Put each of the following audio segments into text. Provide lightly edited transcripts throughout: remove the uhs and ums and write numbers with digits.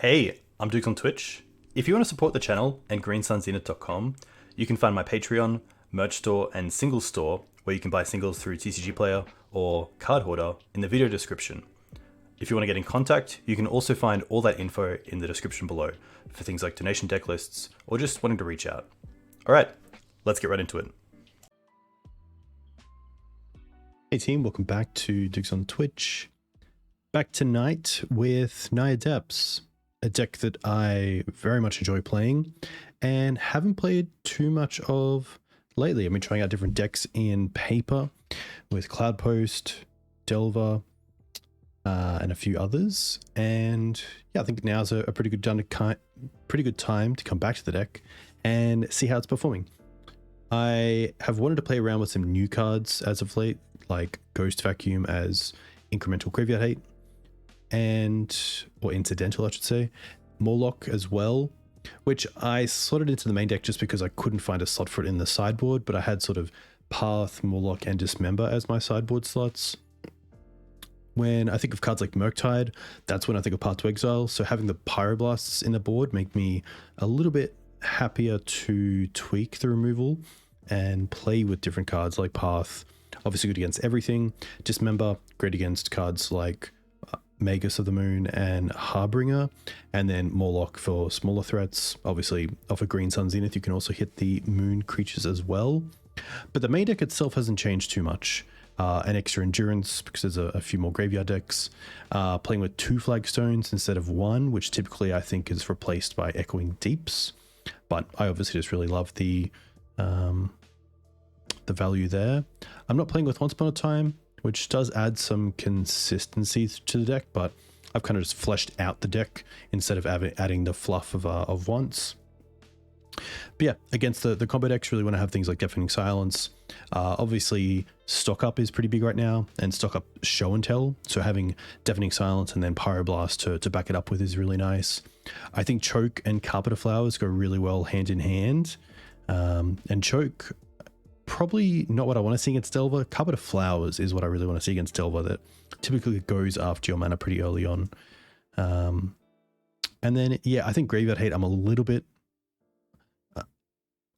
Hey, I'm Duke on Twitch. If you want to support the channel and greensunzenith.com, you can find my Patreon, merch store, and singles store where you can buy singles through TCG Player or Card Hoarder in the video description. If you want to get in contact, you can also find all that info in the description below for things like donation deck lists or just wanting to reach out. Alright, let's get right into it. Hey team, welcome back to Dukes on Twitch. Back tonight with Naya Depths, a deck that I very much enjoy playing and haven't played too much of lately. I've been trying out different decks in paper with Cloudpost, Delver, and a few others. And yeah, I think now's a pretty good time to come back to the deck and see how it's performing. I have wanted to play around with some new cards as of late, like Ghost Vacuum as incremental graveyard hate, or incidental, I should say, Mawloc as well, which I slotted into the main deck just because I couldn't find a slot for it in the sideboard, but I had sort of Path, Mawloc, and Dismember as my sideboard slots. When I think of cards like Murktide, that's when I think of Path to Exile, so having the Pyroblasts in the board make me a little bit happier to tweak the removal and play with different cards like Path, obviously good against everything, Dismember, great against cards like Magus of the Moon and Harbinger, and then Mawloc for smaller threats. Obviously, off a Green Sun Zenith, you can also hit the moon creatures as well. But the main deck itself hasn't changed too much. An extra endurance because there's a few more graveyard decks. Playing with 2 flagstones instead of 1, which typically I think is replaced by Echoing Deeps. But I obviously just really love the value there. I'm not playing with Once Upon a Time, which does add some consistency to the deck, but I've kind of just fleshed out the deck instead of adding the fluff of Once. But yeah, against the combo decks, really want to have things like Deafening Silence. Obviously, Stock Up is pretty big right now, and Stock Up Show and Tell, so having Deafening Silence and then Pyroblast to back it up with is really nice. I think Choke and Carpet of Flowers go really well hand in hand, and Choke, probably not what I want to see against Delver. Carpet of Flowers is what I really want to see against Delver, that typically goes after your mana pretty early on. And then, yeah, I think Graveyard Hate, I'm a little bit...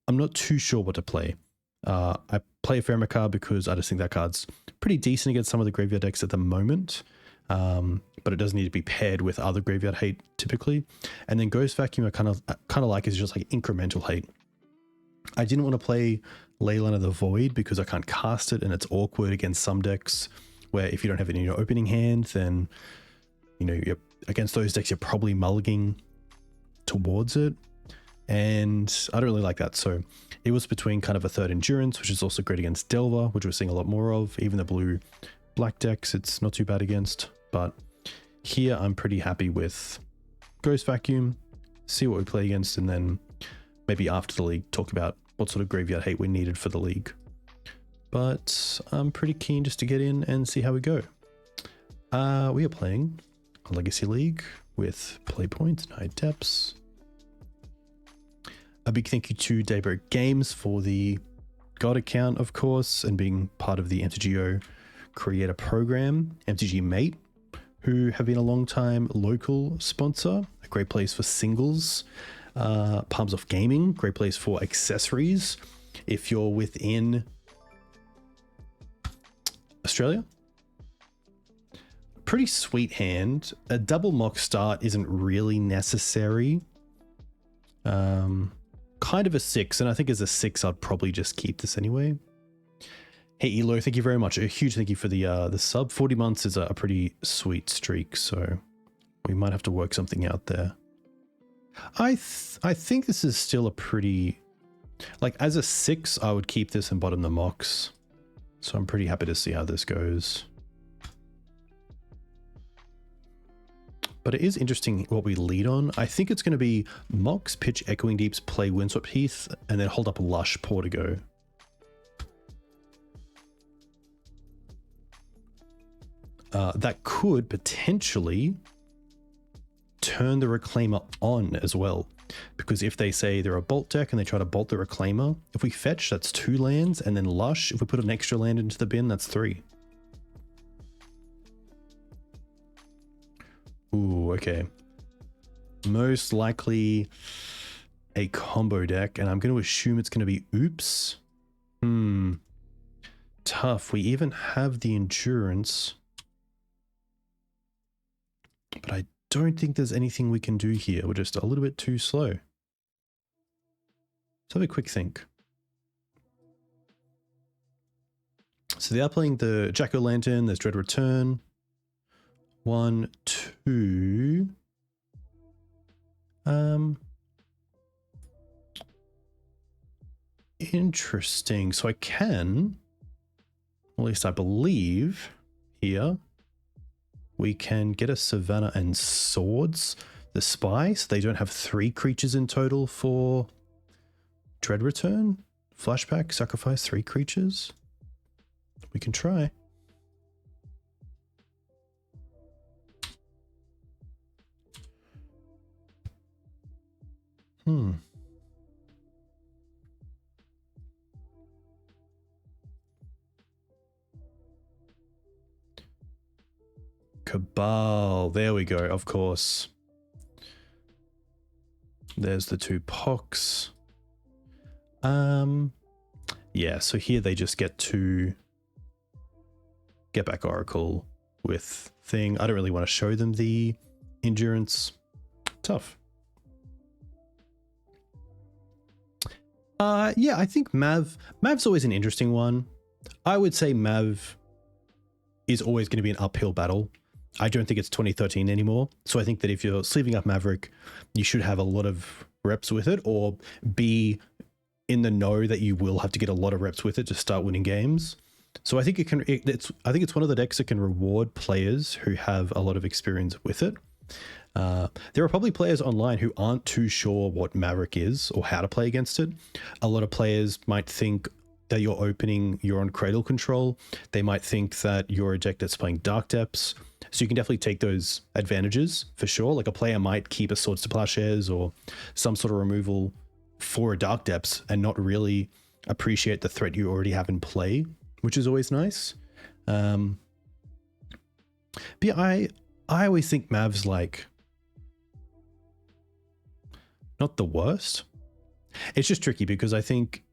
I'm not too sure what to play. I play a Faerie Macabre because I just think that card's pretty decent against some of the Graveyard decks at the moment. But it does need to be paired with other Graveyard Hate typically. And then Ghost Vacuum I kind of like is just like incremental hate. I didn't want to play Leyline of the Void because I can't cast it and it's awkward against some decks where if you don't have it in your opening hand, then, you know, you're against those decks, you're probably mulliganing towards it. And I don't really like that. So it was between kind of a third endurance, which is also great against Delver, which we're seeing a lot more of. Even the blue black decks, it's not too bad against. But here I'm pretty happy with Ghost Vacuum, see what we play against, and then maybe after the league talk about what sort of graveyard hate we needed for the league. But I'm pretty keen just to get in and see how we go. We are playing a Legacy League with Playpoint, Naya Depths. A big thank you to Daybreak Games for the God account, of course, and being part of the MTGO creator program. MTG Mate, who have been a long time local sponsor, a great place for singles. Palms Off Gaming, great place for accessories if you're within Australia. Pretty sweet hand. A double mock start isn't really necessary. Kind of a 6, and I think as a 6 I'd probably just keep this anyway. Hey Elo, thank you very much. A huge thank you for the sub. 40 months is a pretty sweet streak, so we might have to work something out there. I think this is still a pretty, like, as a 6 I would keep this and bottom the Mox, so I'm pretty happy to see how this goes. But it is interesting what we lead on. I think it's going to be Mox, pitch Echoing Deeps, play Windswept Heath, and then hold up Lush Portico. That could potentially turn the Reclaimer on as well. Because if they say they're a bolt deck and they try to bolt the Reclaimer, if we fetch, that's 2 lands, and then Lush, if we put an extra land into the bin, that's 3. Ooh, okay. most likely a combo deck, and I'm going to assume it's going to be Ouphe. Tough. We even have the endurance, but I don't think there's anything we can do here. We're just a little bit too slow. Let's have a quick think. So they are playing the Jack-O-Lantern, there's Dread Return. 1, 2. Interesting. So I can, at least I believe, here, we can get a Savannah and Swords, the Spy, so they don't have 3 creatures in total for Dread Return. Flashback, sacrifice 3 creatures. We can try. Cabal, there we go, of course. There's the 2 Pox. Yeah, so here they just get to get back Oracle with thing. I don't really want to show them the endurance. Tough. Yeah, I think Mav's always an interesting one. I would say Mav is always going to be an uphill battle. I don't think it's 2013 anymore. So I think that if you're sleeving up Maverick, you should have a lot of reps with it, or be in the know that you will have to get a lot of reps with it to start winning games. So I think I think it's one of the decks that can reward players who have a lot of experience with it. There are probably players online who aren't too sure what Maverick is or how to play against it. A lot of players might think that you're on Cradle control. They might think that you're a deck that's playing Dark Depths. So you can definitely take those advantages for sure. Like a player might keep a Swords to Plowshares or some sort of removal for a Dark Depths and not really appreciate the threat you already have in play, which is always nice. But yeah, I always think Mav's like not the worst. It's just tricky because I think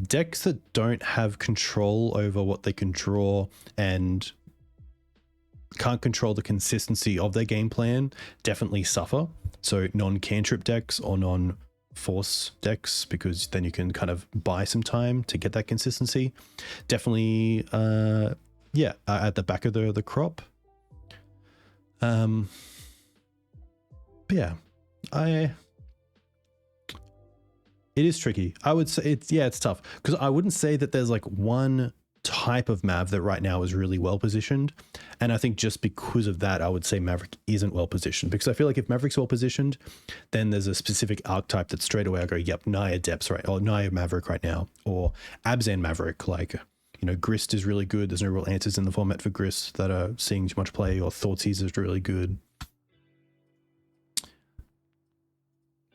decks that don't have control over what they can draw and can't control the consistency of their game plan definitely suffer. So non-cantrip decks or non-force decks, because then you can kind of buy some time to get that consistency. Definitely, yeah, at the back of the crop. But yeah, it is tricky. I would say it's tough because I wouldn't say that there's like one type of Mav that right now is really well positioned. And I think just because of that, I would say Maverick isn't well positioned, because I feel like if Maverick's well positioned, then there's a specific archetype that straight away I go, yep, Naya Depths, right? Or Naya Maverick right now, or Abzan Maverick. Like, you know, Grist is really good. There's no real answers in the format for Grist that are seeing too much play, or Thoughtseize is really good.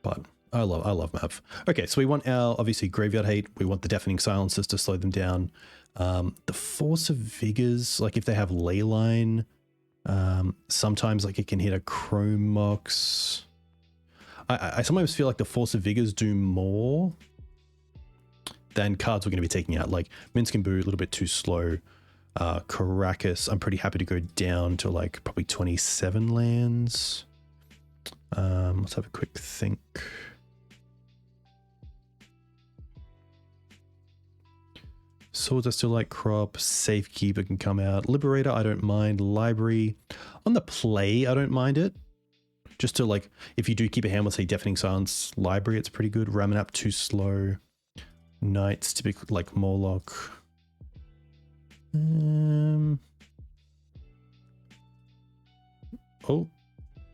But I love Mav. Okay, so we want our, obviously, Graveyard Hate. We want the Deafening Silences to slow them down. The Force of Vigors, like if they have Leyline, sometimes like it can hit a Chrome Mox. I sometimes feel like the Force of Vigors do more than cards we're going to be taking out. Like Minsc and Boo, a little bit too slow. Karakas, I'm pretty happy to go down to like probably 27 lands. Let's have a quick think. Swords I still like crop. Safekeeper can come out. Liberator I don't mind. Library on the play I don't mind it. Just to like, if you do keep a hand with say Deafening Silence, Library it's pretty good. Ramunap too slow. Knights typically like Mawloc.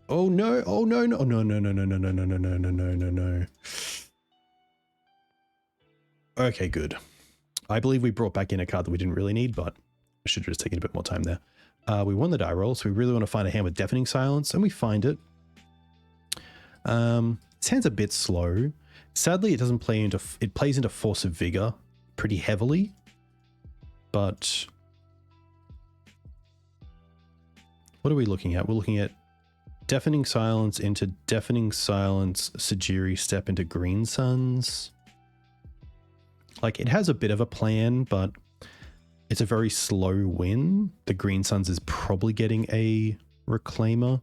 Oh no! Oh no! No! No! No! No! No! No! No! No! No! No! No! No! No! Okay, good. I believe we brought back in a card that we didn't really need, but I should have just taken a bit more time there. We won the die roll, so we really want to find a hand with Deafening Silence, and we find it. This hand's a bit slow. Sadly, it doesn't play into. It plays into Force of Vigor pretty heavily, but what are we looking at? We're looking at Deafening Silence into Deafening Silence, Sejiri Steppe into Green Suns. Like, it has a bit of a plan, but it's a very slow win. The Green Suns is probably getting a Reclaimer.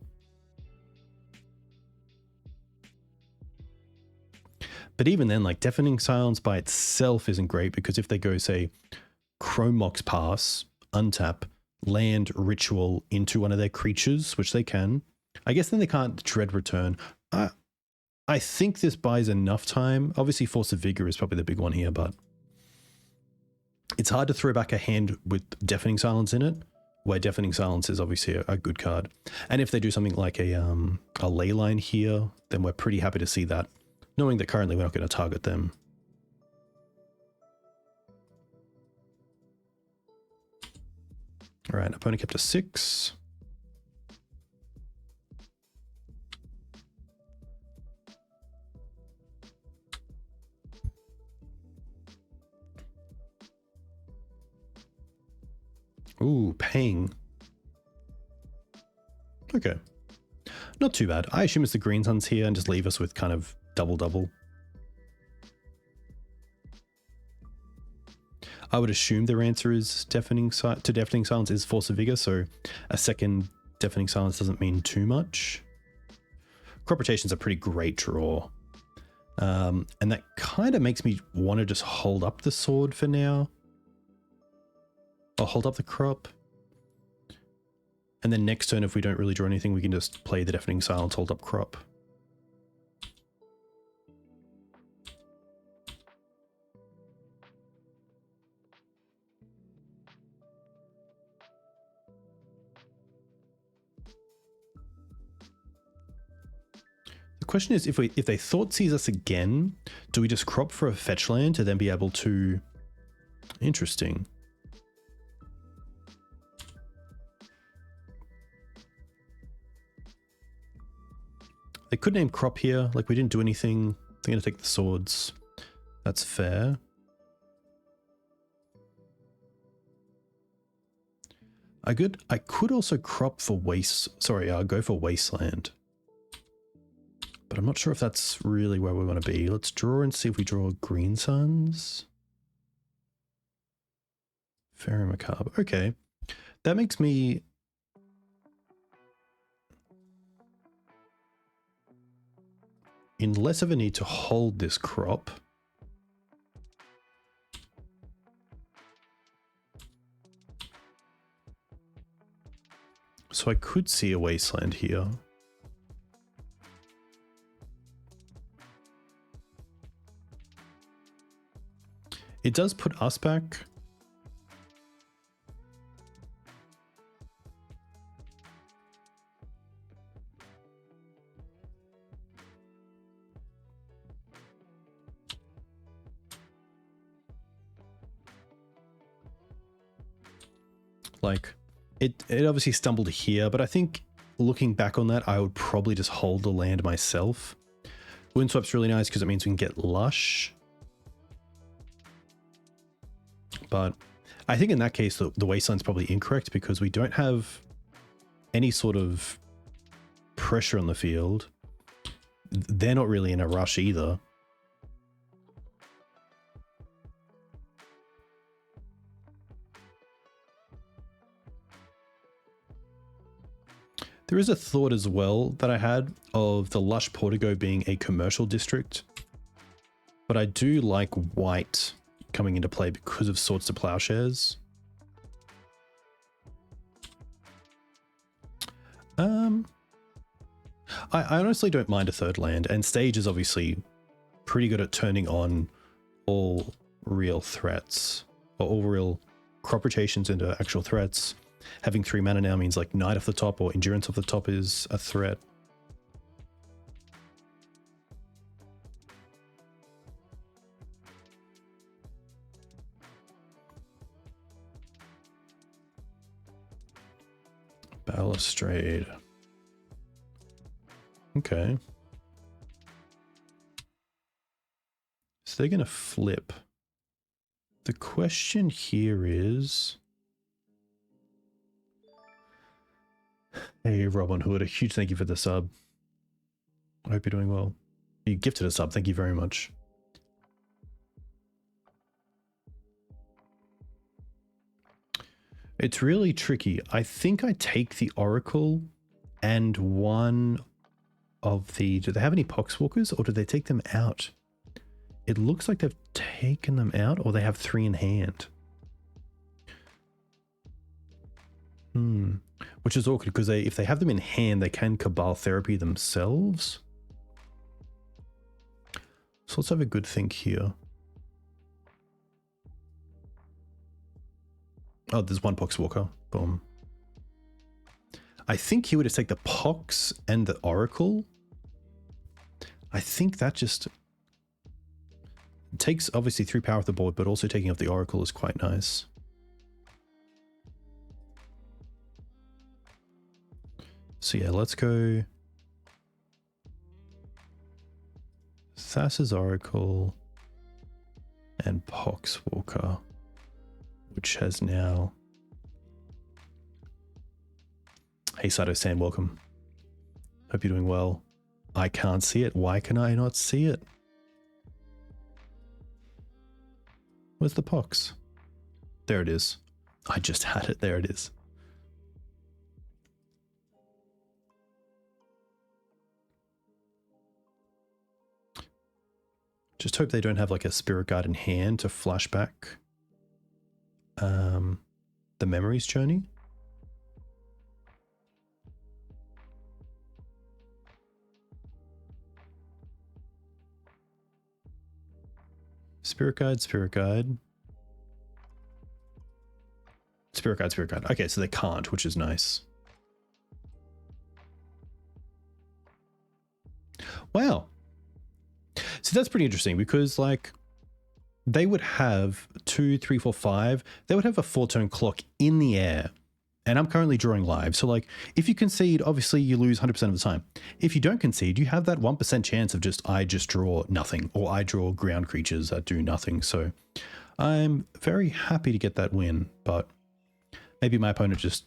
But even then, like, Deafening Silence by itself isn't great, because if they go, say, Mox Pass, untap, land Ritual into one of their creatures, which they can, I guess then they can't Dread Return. I think this buys enough time. Obviously, Force of Vigor is probably the big one here, but it's hard to throw back a hand with Deafening Silence in it, where Deafening Silence is obviously a good card. And if they do something like a Leyline here, then we're pretty happy to see that, knowing that currently we're not going to target them. All right, opponent kept a 6. Ooh, paying. Okay. Not too bad. I assume it's the Green Suns here and just leave us with kind of double-double. I would assume their answer is Deafening Silence is Force of Vigor, so a second Deafening Silence doesn't mean too much. Crop Rotation's a pretty great draw. And that kind of makes me want to just hold up the sword for now. I'll hold up the crop. And then next turn, if we don't really draw anything, we can just play the Deafening Silence, hold up crop. The question is, if they thought sees us again, do we just crop for a fetch land to then be able to... Interesting. They could name crop here, like we didn't do anything. They're going to take the swords. That's fair. I could also crop for go for Wasteland. But I'm not sure if that's really where we want to be. Let's draw and see if we draw Green Suns. Faerie Macabre. Okay. That makes me... in less of a need to hold this crop. So I could see a Wasteland here. It does put us back. Like, it obviously stumbled here, but I think looking back on that, I would probably just hold the land myself. Windswept's really nice because it means we can get Lush. But I think in that case, the Wasteland's probably incorrect because we don't have any sort of pressure on the field. They're not really in a rush either. There is a thought as well that I had of the Lush Portico being a commercial district, but I do like white coming into play because of Swords to Plowshares. I honestly don't mind a third land, and Stage is obviously pretty good at turning on all real threats, or all real crop rotations into actual threats. Having 3 mana now means like Knight off the top or Endurance off the top is a threat. Balustrade. Okay. So they're going to flip. The question here is... Hey, Robin Hood, a huge thank you for the sub. I hope you're doing well. You gifted a sub, thank you very much. It's really tricky. I think I take the Oracle and one of the... Do they have any Poxwalkers or do they take them out? It looks like they've taken them out or they have 3 in hand. Which is awkward because if they have them in hand, they can Cabal Therapy themselves. So let's have a good think here. Oh, there's one Poxwalker. Boom. I think he would just take the Pox and the Oracle. I think that just takes obviously 3 power off the board, but also taking off the Oracle is quite nice. So yeah, let's go Thassa's Oracle and Poxwalker, which has now... Hey Sato-san, welcome. Hope you're doing well. I can't see it. Why can I not see it? Where's the Pox? There it is. I just had it. There it is. Just hope they don't have like a Spirit Guide in hand to flashback the Memories Journey. Spirit Guide, Spirit Guide. Spirit Guide, Spirit Guide. Okay, so they can't, which is nice. Wow. So that's pretty interesting because like they would have 2, 3, 4, 5. They would have a 4-turn clock in the air. And I'm currently drawing live. So like if you concede, obviously you lose 100% of the time. If you don't concede, you have that 1% chance of I just draw nothing or I draw ground creatures that do nothing. So I'm very happy to get that win, but maybe my opponent just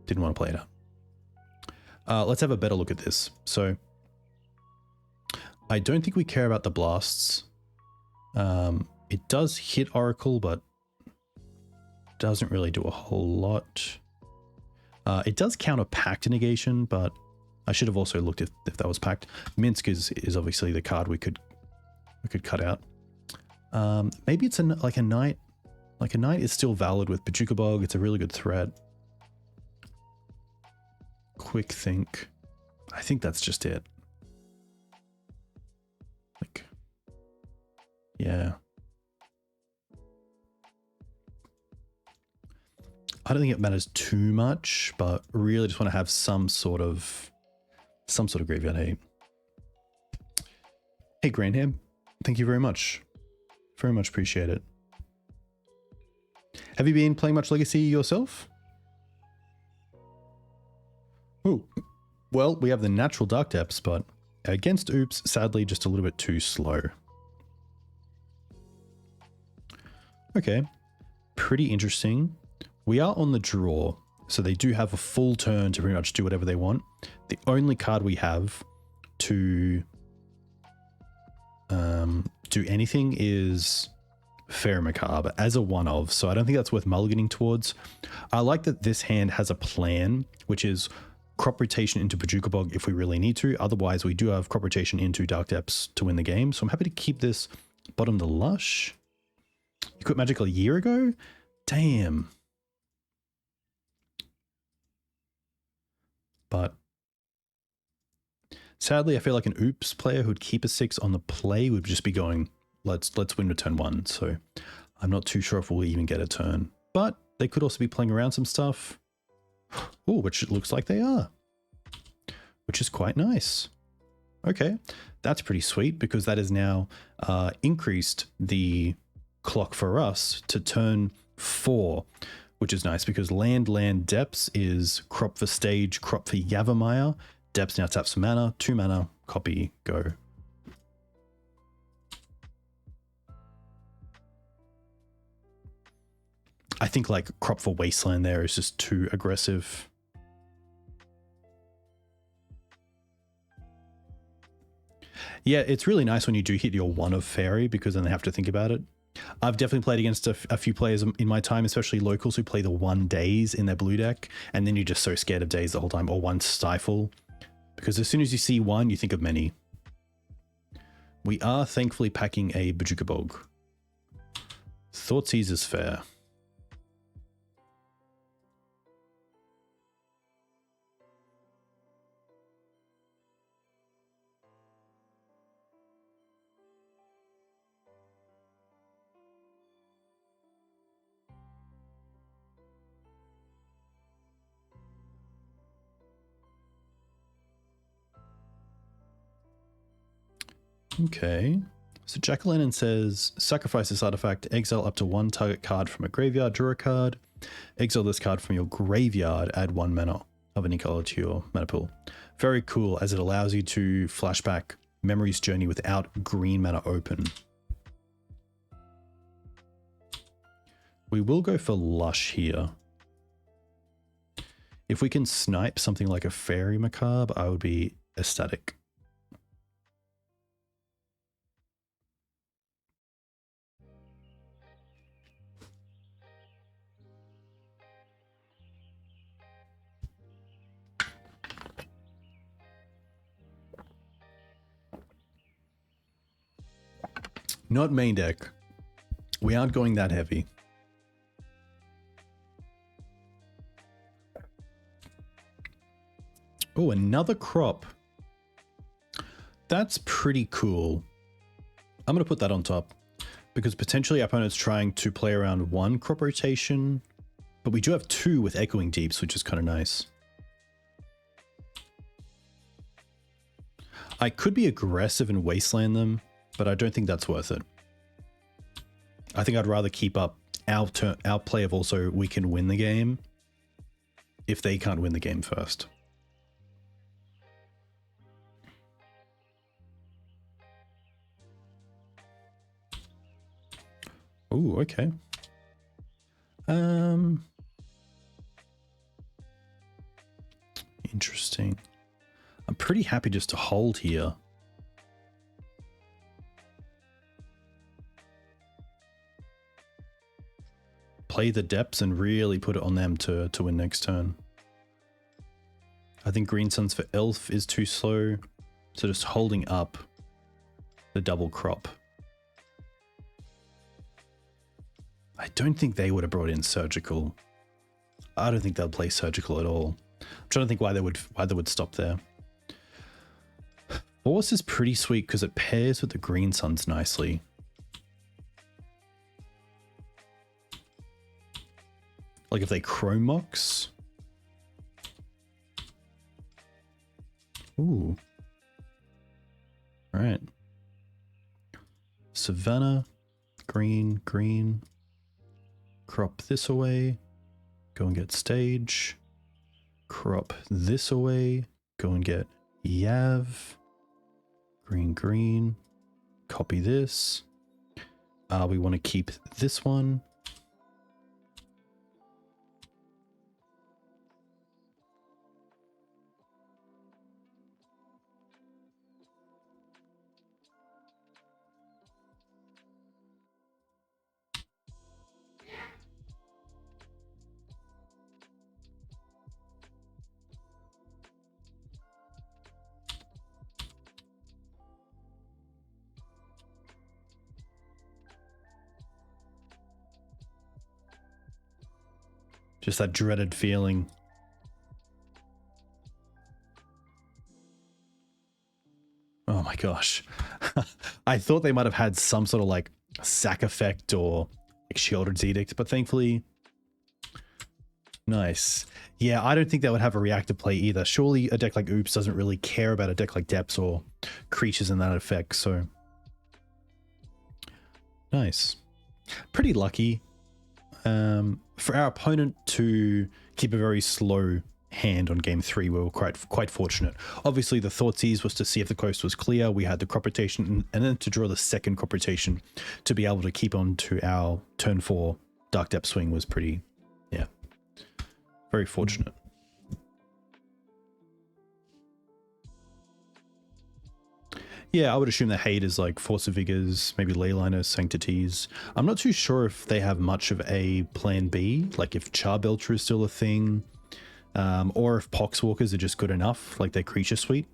didn't want to play it out. Let's have a better look at this. So I don't think we care about the blasts. It does hit Oracle, but doesn't really do a whole lot. It does counter Pact Negation, but I should have also looked if that was Pact. Minsk is obviously the card we could cut out. Maybe it's like a Knight. Like a Knight is still valid with Bojuka Bog. It's a really good threat. Quick think. I think that's just it. Like, yeah. I don't think it matters too much, but really just want to have some sort of graveyard hate. Hey Grandham, thank you very much. Very much appreciate it. Have you been playing much Legacy yourself? Oh, well, we have the natural Dark Depths, but against Ouphe, sadly, just a little bit too slow. Okay, pretty interesting. We are on the draw, so they do have a full turn to pretty much do whatever they want. The only card we have to do anything is Faerie Macabre as a one-of, so I don't think that's worth mulliganing towards. I like that this hand has a plan, which is crop rotation into Bojuka Bog if we really need to. Otherwise, we do have crop rotation into Dark Depths to win the game, so I'm happy to keep this bottom to Lush. You quit Magic a year ago? Damn. But sadly, I feel like an Ouphe player who'd keep a 6 on the play would just be going, let's win with turn 1. So I'm not too sure if we'll even get a turn. But they could also be playing around some stuff. Oh, which it looks like they are. Which is quite nice. Okay, that's pretty sweet because that has now increased the clock for us to turn 4. Which is nice because land Depths is crop for stage, crop for Yavimaya. Depths now taps for mana, 2 mana, copy, go. I think like crop for Wasteland there is just too aggressive. Yeah, it's really nice when you do hit your 1 of Faerie, because then they have to think about it. I've definitely played against a few players in my time, especially locals, who play the 1 days in their blue deck, and then you're just so scared of days the whole time, or 1 stifle, because as soon as you see 1, you think of many. We are thankfully packing a Bojuka Bog. Thoughtseize is fair. Okay, so Jack-o'-lantern says, sacrifice this artifact, exile up to 1 target card from a graveyard, draw a card, exile this card from your graveyard, add 1 mana of any color to your mana pool. Very cool, as it allows you to flashback Memory's Journey without green mana open. We will go for Lush here. If we can snipe something like a Faerie Macabre, I would be ecstatic. Not main deck. We aren't going that heavy. Oh, another crop. That's pretty cool. I'm going to put that on top, because potentially our opponent's trying to play around 1 crop rotation, but we do have 2 with Echoing Deeps, which is kind of nice. I could be aggressive and Wasteland them, but I don't think that's worth it. I think I'd rather keep up our play of also we can win the game if they can't win the game first. Ooh, okay. Interesting. I'm pretty happy just to hold here. Play the depths and really put it on them to win next turn. I think Green Suns for Elf is too slow, so just holding up the double crop. I don't think they would have brought in Surgical. I don't think they'll play Surgical at all. I'm trying to think why they would stop there. Force is pretty sweet because it pairs with the Green Suns nicely. Like if they Chrome Mox. Ooh. All right. Savannah, green, green. Crop this away. Go and get Stage. Crop this away. Go and get Yav. Green, green. Copy this. We want to keep this one. Just that dreaded feeling. Oh my gosh. I thought they might have had some sort of like sack effect or like Shieldred's Edict, but thankfully... Nice. Yeah, I don't think that would have a reactive play either. Surely a deck like Ouphe doesn't really care about a deck like Depths or creatures in that effect, so... Nice. Pretty lucky. For our opponent to keep a very slow hand on game 3, we were quite fortunate. Obviously, the Thoughtseize was to see if the coast was clear. We had the crop rotation, and then to draw the second crop rotation to be able to keep on to our turn 4 Dark Depth swing was pretty, yeah, very fortunate. Yeah, I would assume the hate is like Force of Vigors, maybe Leyliner, Sanctities. I'm not too sure if they have much of a plan B, like if Charbelcher is still a thing, or if Poxwalkers are just good enough, like their creature suite.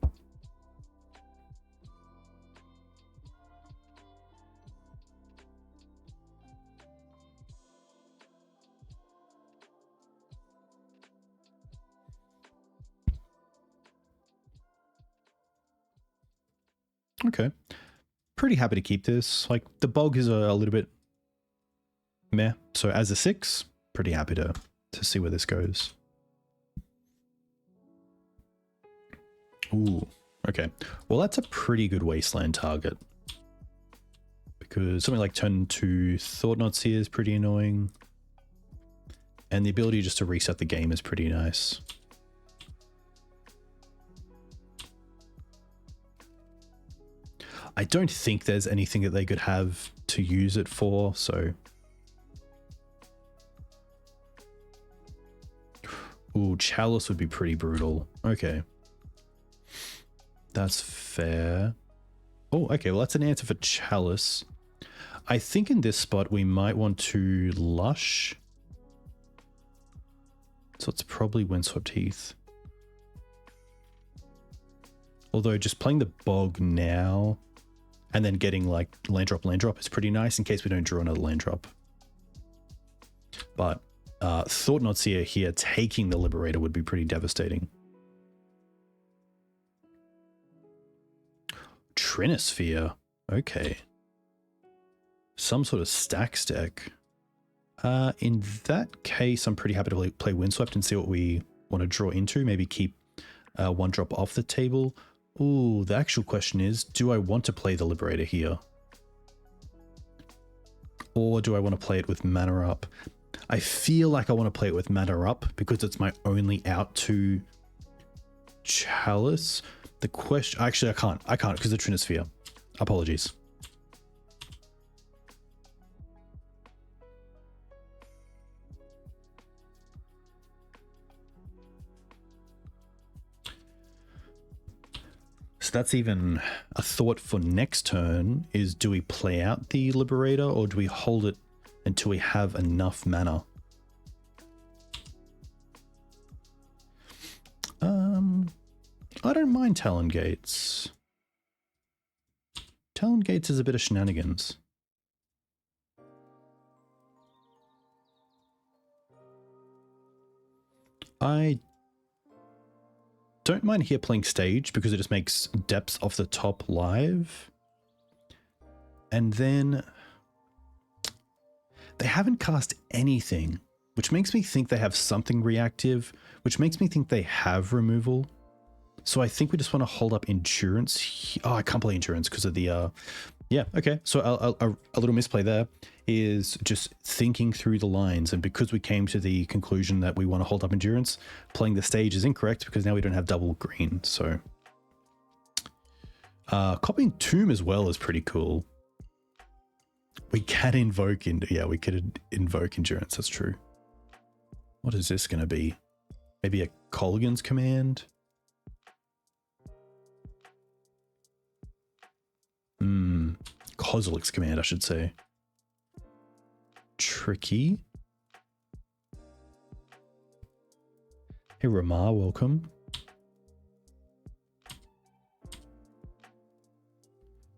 Okay. Pretty happy to keep this. Like, the Bog is a little bit meh. So as a 6, pretty happy to see where this goes. Ooh, okay. Well, that's a pretty good Wasteland target. Because something like turn 2 Thought-Knots here is pretty annoying. And the ability just to reset the game is pretty nice. I don't think there's anything that they could have to use it for, so... Ooh, Chalice would be pretty brutal. Okay. That's fair. Oh, okay, well that's an answer for Chalice. I think in this spot we might want to Lush. So it's probably Windswept Heath. Although just playing the Bog now... and then getting like land drop is pretty nice in case we don't draw another land drop. But Thought-Knots here taking the Liberator would be pretty devastating. Trinisphere. Okay. Some sort of stacks deck. In that case, I'm pretty happy to play Windswept and see what we want to draw into. Maybe keep one drop off the table. Ooh, the actual question is, do I want to play the Liberator here? Or do I want to play it with mana up? I feel like I want to play it with mana up because it's my only out to Chalice. The question... Actually, I can't because of Trinisphere. Apologies. So that's even a thought for next turn is, do we play out the Liberator or do we hold it until we have enough mana? I don't mind Talon Gates. Talon Gates is a bit of shenanigans. I don't mind here playing Stage because it just makes Depths off the top live. And then they haven't cast anything, which makes me think they have something reactive, which makes me think they have removal. So I think we just want to hold up Endurance. Oh, I can't play Endurance because of the... Yeah, okay. So a little misplay there is just thinking through the lines. And because we came to the conclusion that we want to hold up Endurance, playing the Stage is incorrect because now we don't have double green. So copying Tomb as well is pretty cool. We can invoke... we could invoke Endurance. That's true. What is this going to be? Maybe a Colligan's Command? Kozilek's Command, I should say. Tricky. Hey, Ramar, welcome.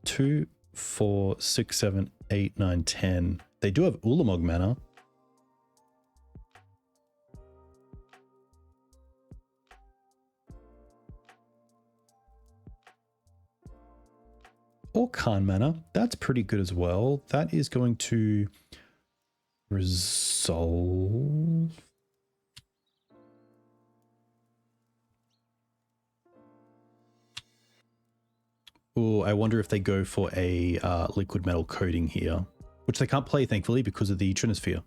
2, 4, 6, 7, 8, 9, 10. They do have Ulamog mana. Or Khan mana. That's pretty good as well. That is going to resolve. Oh, I wonder if they go for a liquid metal coating here, which they can't play, thankfully, because of the Trinisphere.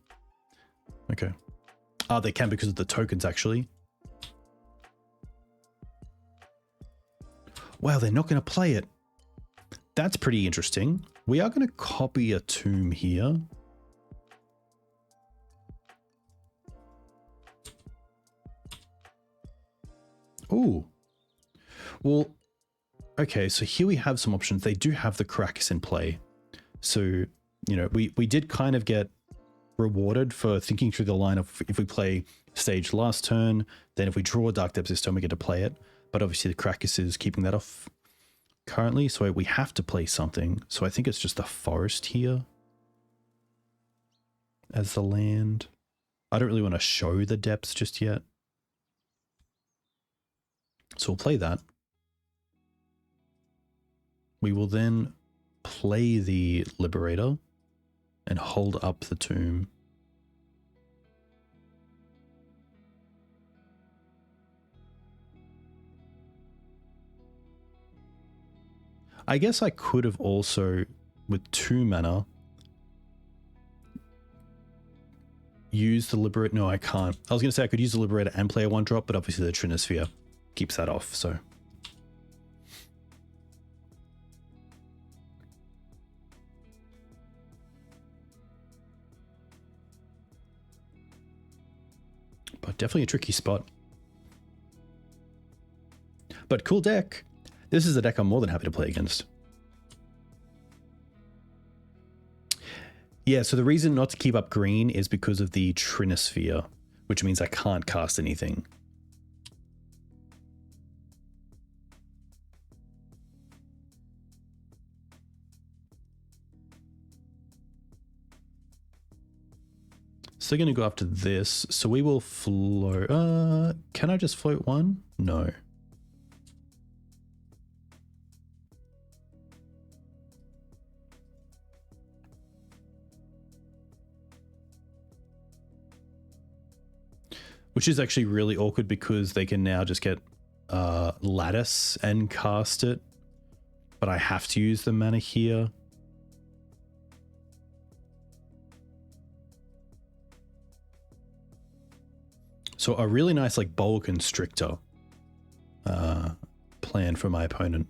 Okay. They can because of the tokens, actually. Wow, they're not going to play it. That's pretty interesting. We are going to copy a Tomb here. Ooh. Well, Okay, so here we have some options. They do have the Karakas in play. So, you know, we did kind of get rewarded for thinking through the line of if we play stage last turn, then if we draw Dark Depths this turn, we get to play it. But obviously the Karakas is keeping that off currently, so we have to play something. So I think it's just the forest here as the land. I don't really want to show the depths just yet. So we'll play that. We will then play the Liberator and hold up the tomb. I guess I could have also, with 2 mana, used the Liberator. No, I can't. I was going to say I could use the Liberator and play a 1-drop, but obviously the Trinisphere keeps that off, so. But definitely a tricky spot. But cool deck. This is a deck I'm more than happy to play against. Yeah, so the reason not to keep up green is because of the Trinisphere, which means I can't cast anything. So they're going to go after this. So we will float. Can I just float 1? No. Which is actually really awkward because they can now just get Lattice and cast it. But I have to use the mana here. So a really nice like Boa Constrictor plan for my opponent.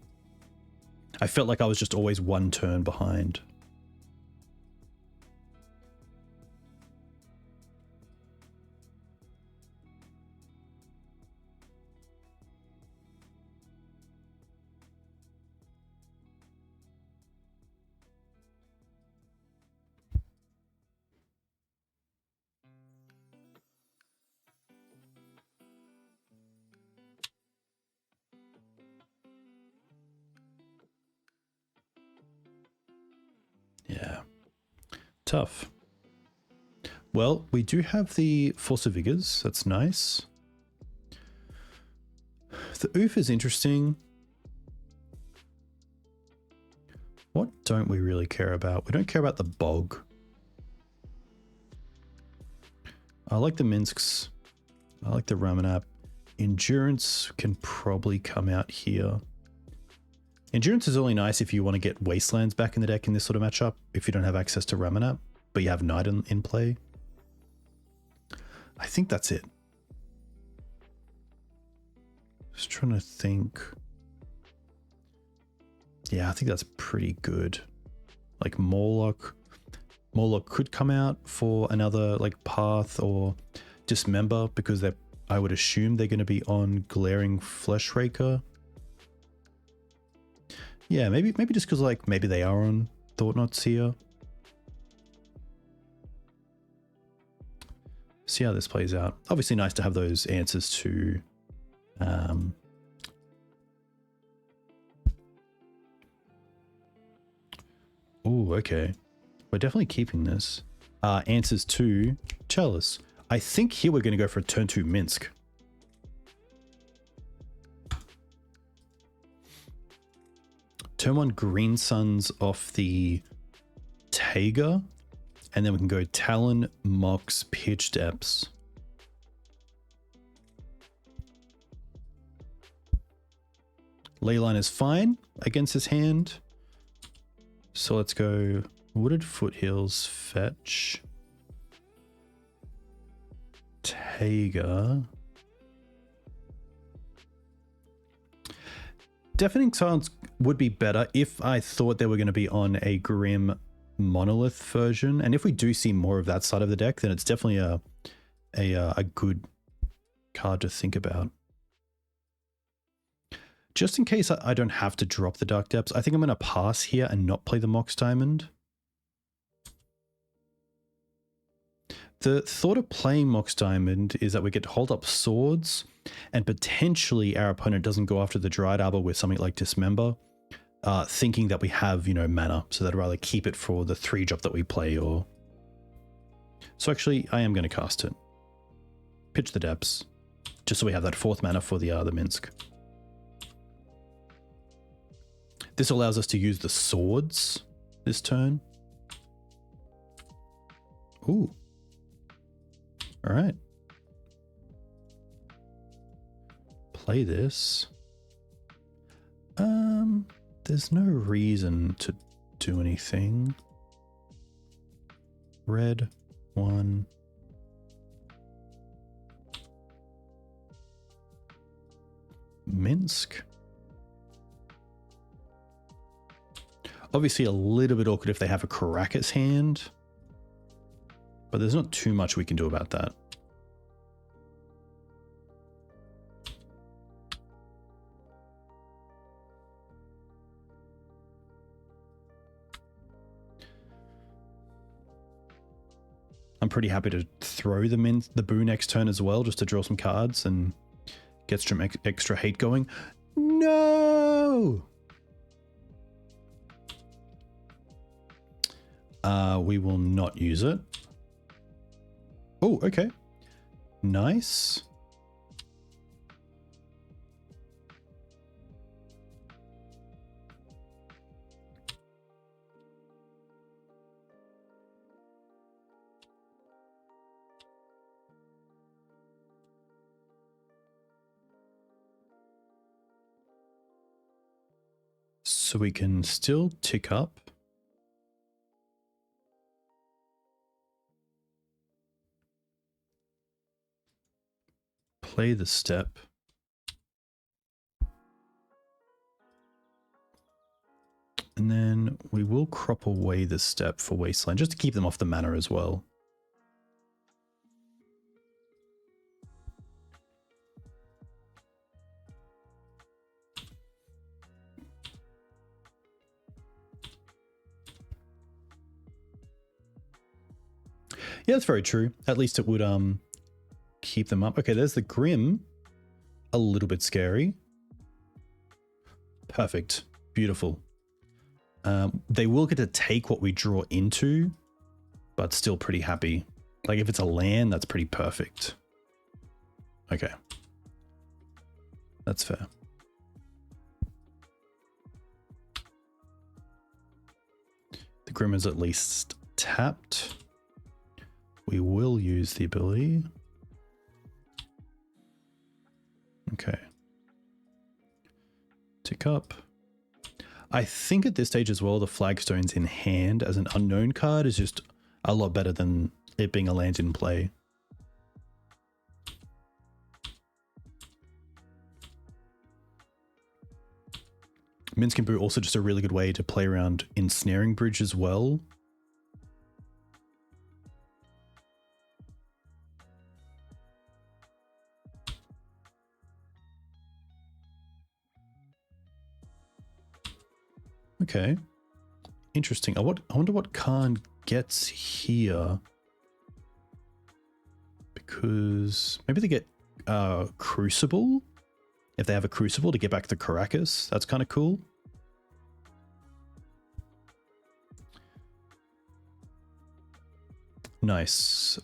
I felt like I was just always 1 turn behind. Yeah, tough. Well, we do have the Force of Vigors. That's nice. The Ouphe is interesting. What don't we really care about? We don't care about the Bog. I like the Minsks. I like the Ramunap. Endurance can probably come out here. Endurance is only nice if you want to get Wastelands back in the deck in this sort of matchup, if you don't have access to Ramunap, but you have Night in play. I think that's it. Just trying to think. Yeah, I think that's pretty good. Like Mawloc. Mawloc could come out for another like Path or Dismember because I would assume they're going to be on Glaring Fleshraker. Yeah, maybe just because like maybe they are on Thought-Knots here. See how this plays out. Obviously nice to have those answers to oh, okay. We're definitely keeping this. Answers to Chalice. I think here we're going to go for a turn 2 Minsk. Turn 1 Green Suns off the Taiga, and then we can go Talon, Mox, Pitch Depths. Leyline is fine against his hand. So let's go Wooded Foothills, fetch. Taiga. Deafening Silence would be better if I thought they were going to be on a Grim Monolith version. And if we do see more of that side of the deck, then it's definitely a good card to think about. Just in case I don't have to drop the Dark Depths, I think I'm going to pass here and not play the Mox Diamond. The thought of playing Mox Diamond is that we get to hold up swords and potentially our opponent doesn't go after the Dryad Arbor with something like Dismember, thinking that we have, you know, mana, so they'd rather keep it for the 3-drop that we play. Or so actually I am going to cast it. Pitch the Depths, just so we have that 4th mana for the Minsk. This allows us to use the swords this turn. Ooh. All right. Play this. There's no reason to do anything. Red 1. Minsk. Obviously a little bit awkward if they have a Karakas hand, but there's not too much we can do about that. I'm pretty happy to throw them in the Boo next turn as well, just to draw some cards and get some extra hate going. No! We will not use it. Oh, okay. Nice. So we can still tick up. Play the step. And then we will crop away the step for Wasteland, just to keep them off the mana as well. Yeah, that's very true. At least it would keep them up. Okay, there's the Grim. A little bit scary. Perfect. Beautiful. They will get to take what we draw into, but still pretty happy. Like if it's a land, that's pretty perfect. Okay. That's fair. The Grim is at least tapped. We will use the ability. Okay. Tick up. I think at this stage as well, the Flagstones in hand as an unknown card is just a lot better than it being a land in play. Minsk and Boo also just a really good way to play around Ensnaring Bridge as well. Okay, interesting. I wonder what Khan gets here, because maybe they get Crucible. If they have a Crucible to get back the Karakas, that's kind of cool. Nice.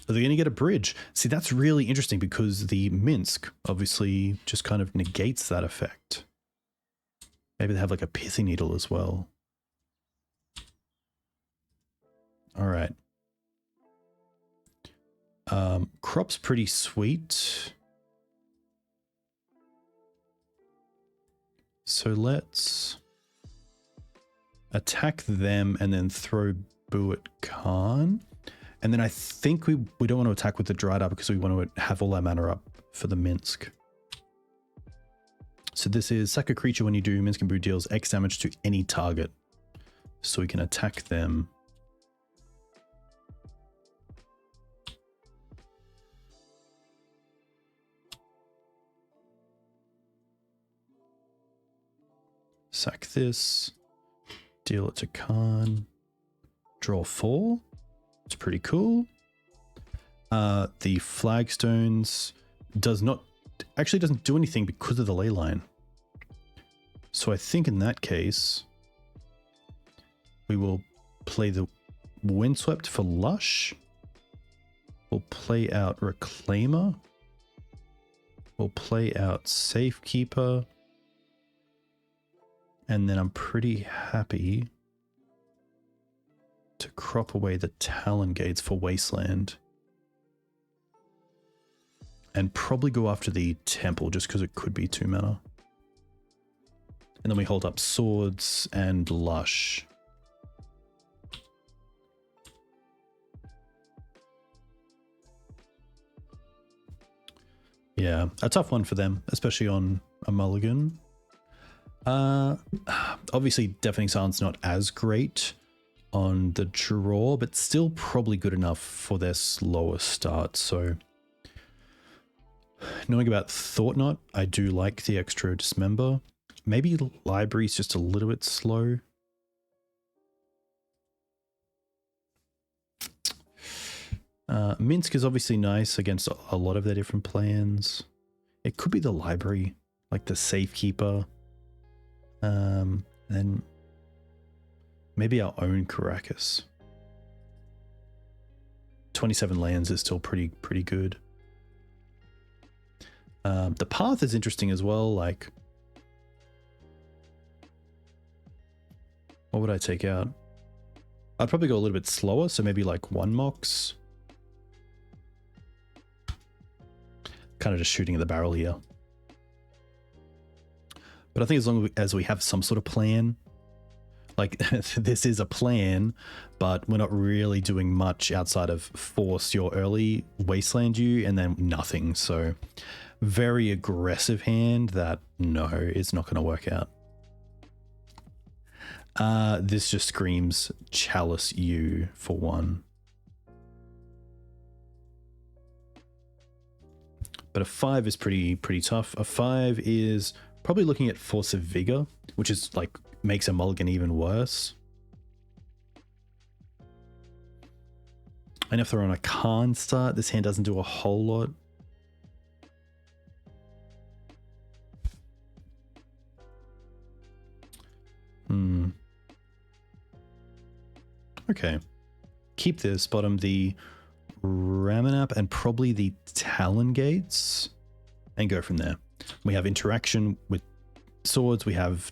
Are they going to get a bridge? See, that's really interesting because the Minsk obviously just kind of negates that effect. Maybe they have like a Pithy Needle as well. All right. Crop's pretty sweet. So let's attack them and then throw Boo at Khan. And then I think we don't want to attack with the Dryad Arbor because we want to have all our mana up for the Minsk. So this is sack a creature. When you do, Minsk and Boo deals X damage to any target. So we can attack them. Sack this. Deal it to Khan. Draw 4. It's pretty cool. The Flagstones actually doesn't do anything because of the ley line. So I think in that case, we will play the Windswept for Lush. We'll play out Reclaimer. We'll play out Safekeeper. And then I'm pretty happy to crop away the Talon gates for Wasteland. And probably go after the Temple just because it could be 2 mana. And then we hold up Swords and Lush. Yeah, a tough one for them, especially on a mulligan. Obviously, Deafening Silence not as great on the draw, but still probably good enough for their slower start. So, knowing about Thought Knot, I do like the extra Dismember. Maybe Library's just a little bit slow. Minsk is obviously nice against a lot of their different plans. It could be the Library, like the Safekeeper. Then maybe our own Karakas. 27 lands is still pretty good. The path is interesting as well. Like, what would I take out? I'd probably go a little bit slower, so maybe like 1 Mox. Kind of just shooting at the barrel here. But I think as long as we have some sort of plan, like this is a plan, but we're not really doing much outside of force your early Wasteland you and then nothing. So very aggressive hand that no, it's not going to work out. This just screams Chalice you for 1. But a 5 is pretty tough. A 5 is probably looking at Force of Vigor, which is like makes a mulligan even worse. And if they're on a Khan start, this hand doesn't do a whole lot. Okay. Keep this bottom, the Ramunap and probably the Talon gates, and go from there. We have interaction with swords. We have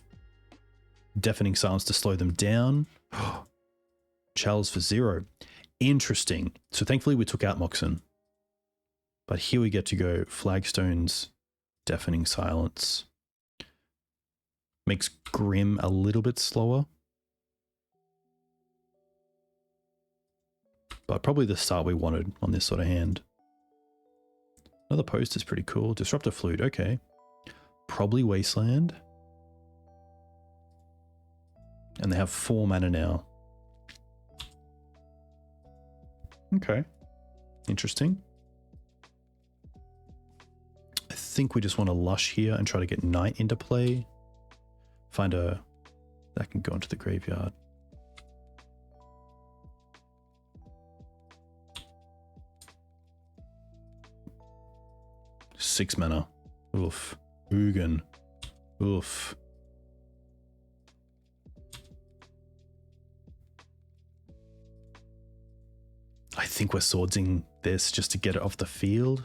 Deafening Silence to slow them down. Chalice for 0. Interesting. So thankfully we took out Moxen. But here we get to go Flagstones, Deafening Silence. Makes Grim a little bit slower. But probably the start we wanted on this sort of hand. Another post is pretty cool. Disruptor Flute, okay. Probably Wasteland. And they have 4 mana now. Okay. Interesting. I think we just want to Lush here and try to get Knight into play. Find a... that can go into the graveyard. Six mana. Oof. Ugin. Oof. I think we're swordsing this just to get it off the field.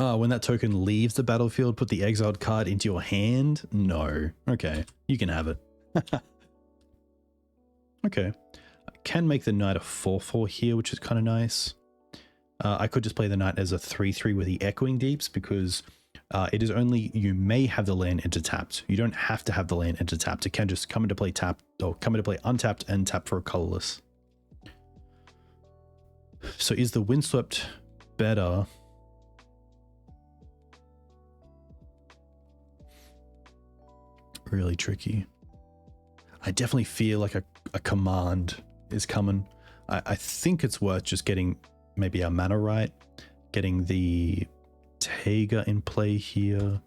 When that token leaves the battlefield, put the exiled card into your hand? No. Okay, you can have it. Okay. I can make the knight a 4/4 here, which is kind of nice. I could just play the knight as a 3/3 with the Echoing Deeps because it is only you may have the land enter tapped. You don't have to have the land enter tapped. It can just come into play tapped or come into play untapped and tap for a colorless. So is the Windswept better? Really tricky. I definitely feel like a command is coming. I think it's worth just getting maybe our mana right, getting the Taiga in play here,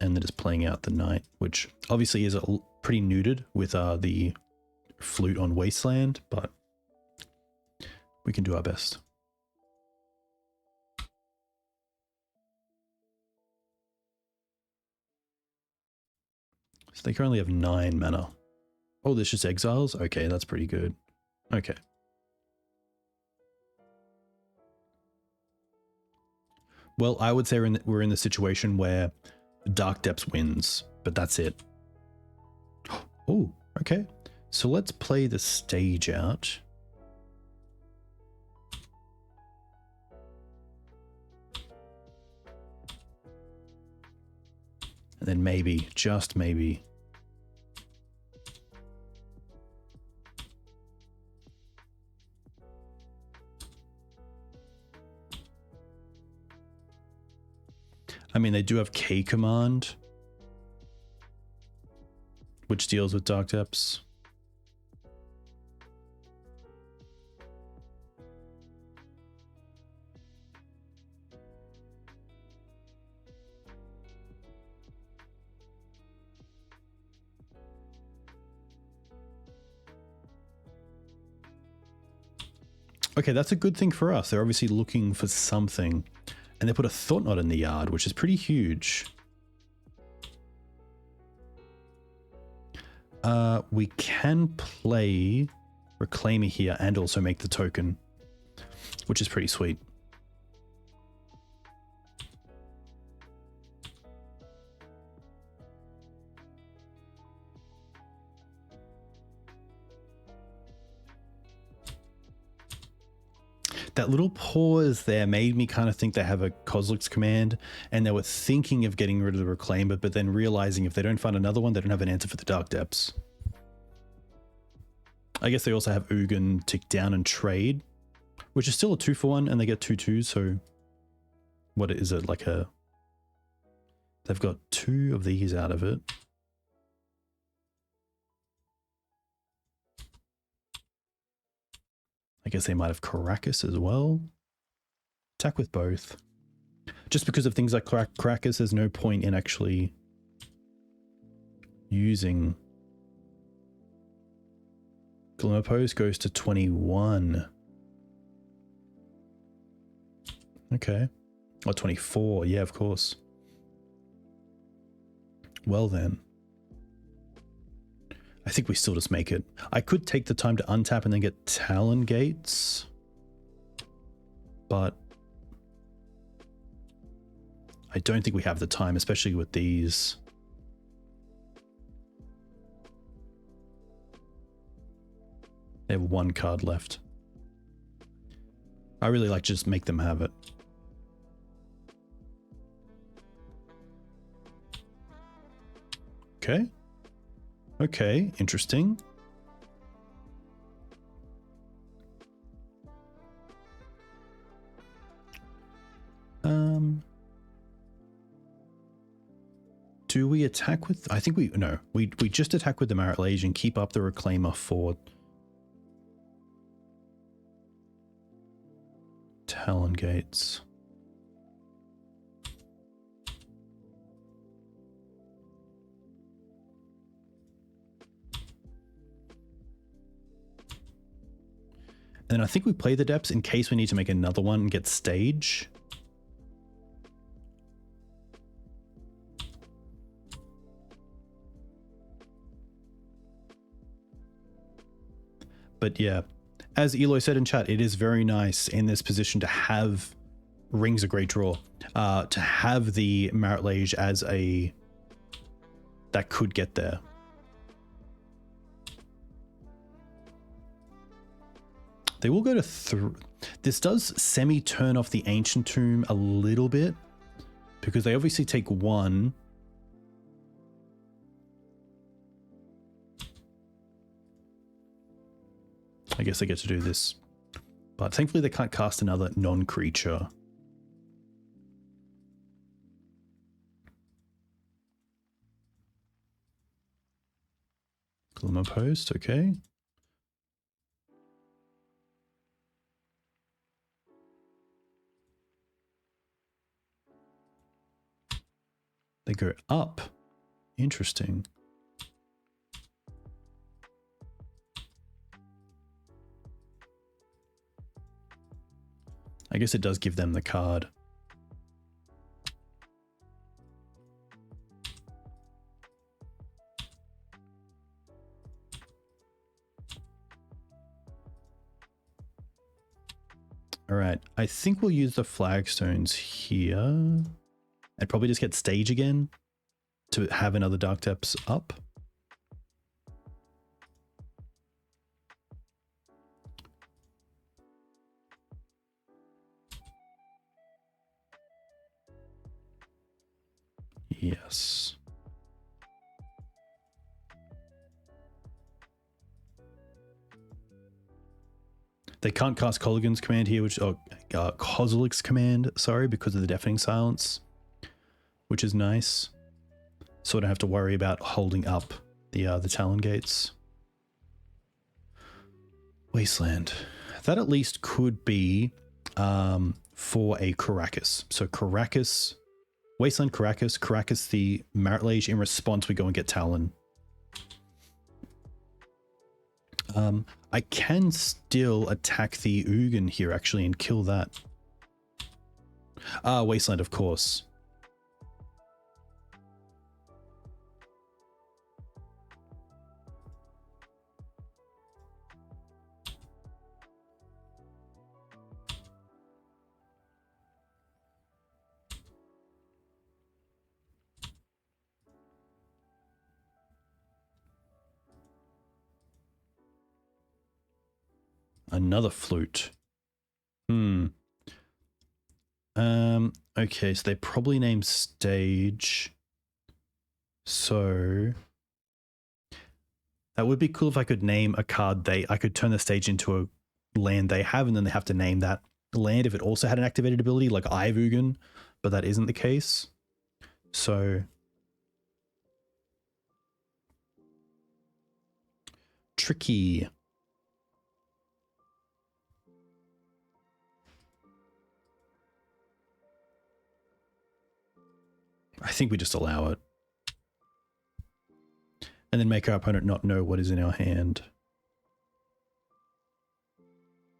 and then just playing out the Knight, which obviously is pretty neutered with the Flute on Wasteland, but we can do our best. So they currently have 9 mana. Oh, there's just exiles? Okay, that's pretty good. Okay. Well, I would say we're in the situation where Dark Depths wins, but that's it. Oh, okay. So let's play the stage out. And then maybe, just maybe, I mean, they do have K command, which deals with Dark Depths. Okay, that's a good thing for us. They're obviously looking for something. And they put a Thought Knot in the yard, which is pretty huge. We can play Reclaimer here and also make the token, which is pretty sweet. That little pause there made me kind of think they have a Kozilek's command, and they were thinking of getting rid of the Reclaimer, but then realizing if they don't find another one, they don't have an answer for the Dark Depths. I guess they also have Ugin tick down and trade, which is still a 2-for-1, and they get 2/2, so what is it, like a... They've got 2 of these out of it. I guess they might have Karakas as well. Attack with both. Just because of things like Karakas, there's no point in actually using... Glimmer Post goes to 21. Okay. Or 24, yeah, of course. Well then. I think we still just make it. I could take the time to untap and then get Talon Gates. But I don't think we have the time, especially with these. They have 1 card left. I really like to just make them have it. Okay. Okay, interesting. Do we attack with... I think we just attack with the Marit Lage and keep up the Reclaimer for Talon Gates. And then I think we play the Depths in case we need to make another one and get stage. But yeah, as Eloy said in chat, it is very nice in this position to have Ring's a great draw. To have the Marit Lage as a... that could get there. They will go to 3. This does semi-turn off the Ancient Tomb a little bit, because they obviously take 1. I guess they get to do this. But thankfully they can't cast another non-creature. Glimmer Post, okay. They go up. Interesting. I guess it does give them the card. All right, I think we'll use the flagstones here. I'd probably just get stage again to have another Dark Depths up. Yes. They can't cast Colligan's command here, which Kozilek's command, sorry, because of the deafening silence, which is nice. So I don't have to worry about holding up the Talon gates. Wasteland. That at least could be for a Karakas. So Karakas, Wasteland Karakas, Karakas the Marit Lage. In response, we go and get Talon. I can still attack the Ugin here actually and kill that. Wasteland, of course. Another flute. Okay, so they probably named stage. So that would be cool if I could name a card I could turn the stage into a land they have, and then they have to name that land if it also had an activated ability like Ugin, but that isn't the case. So tricky. I think we just allow it. And then make our opponent not know what is in our hand.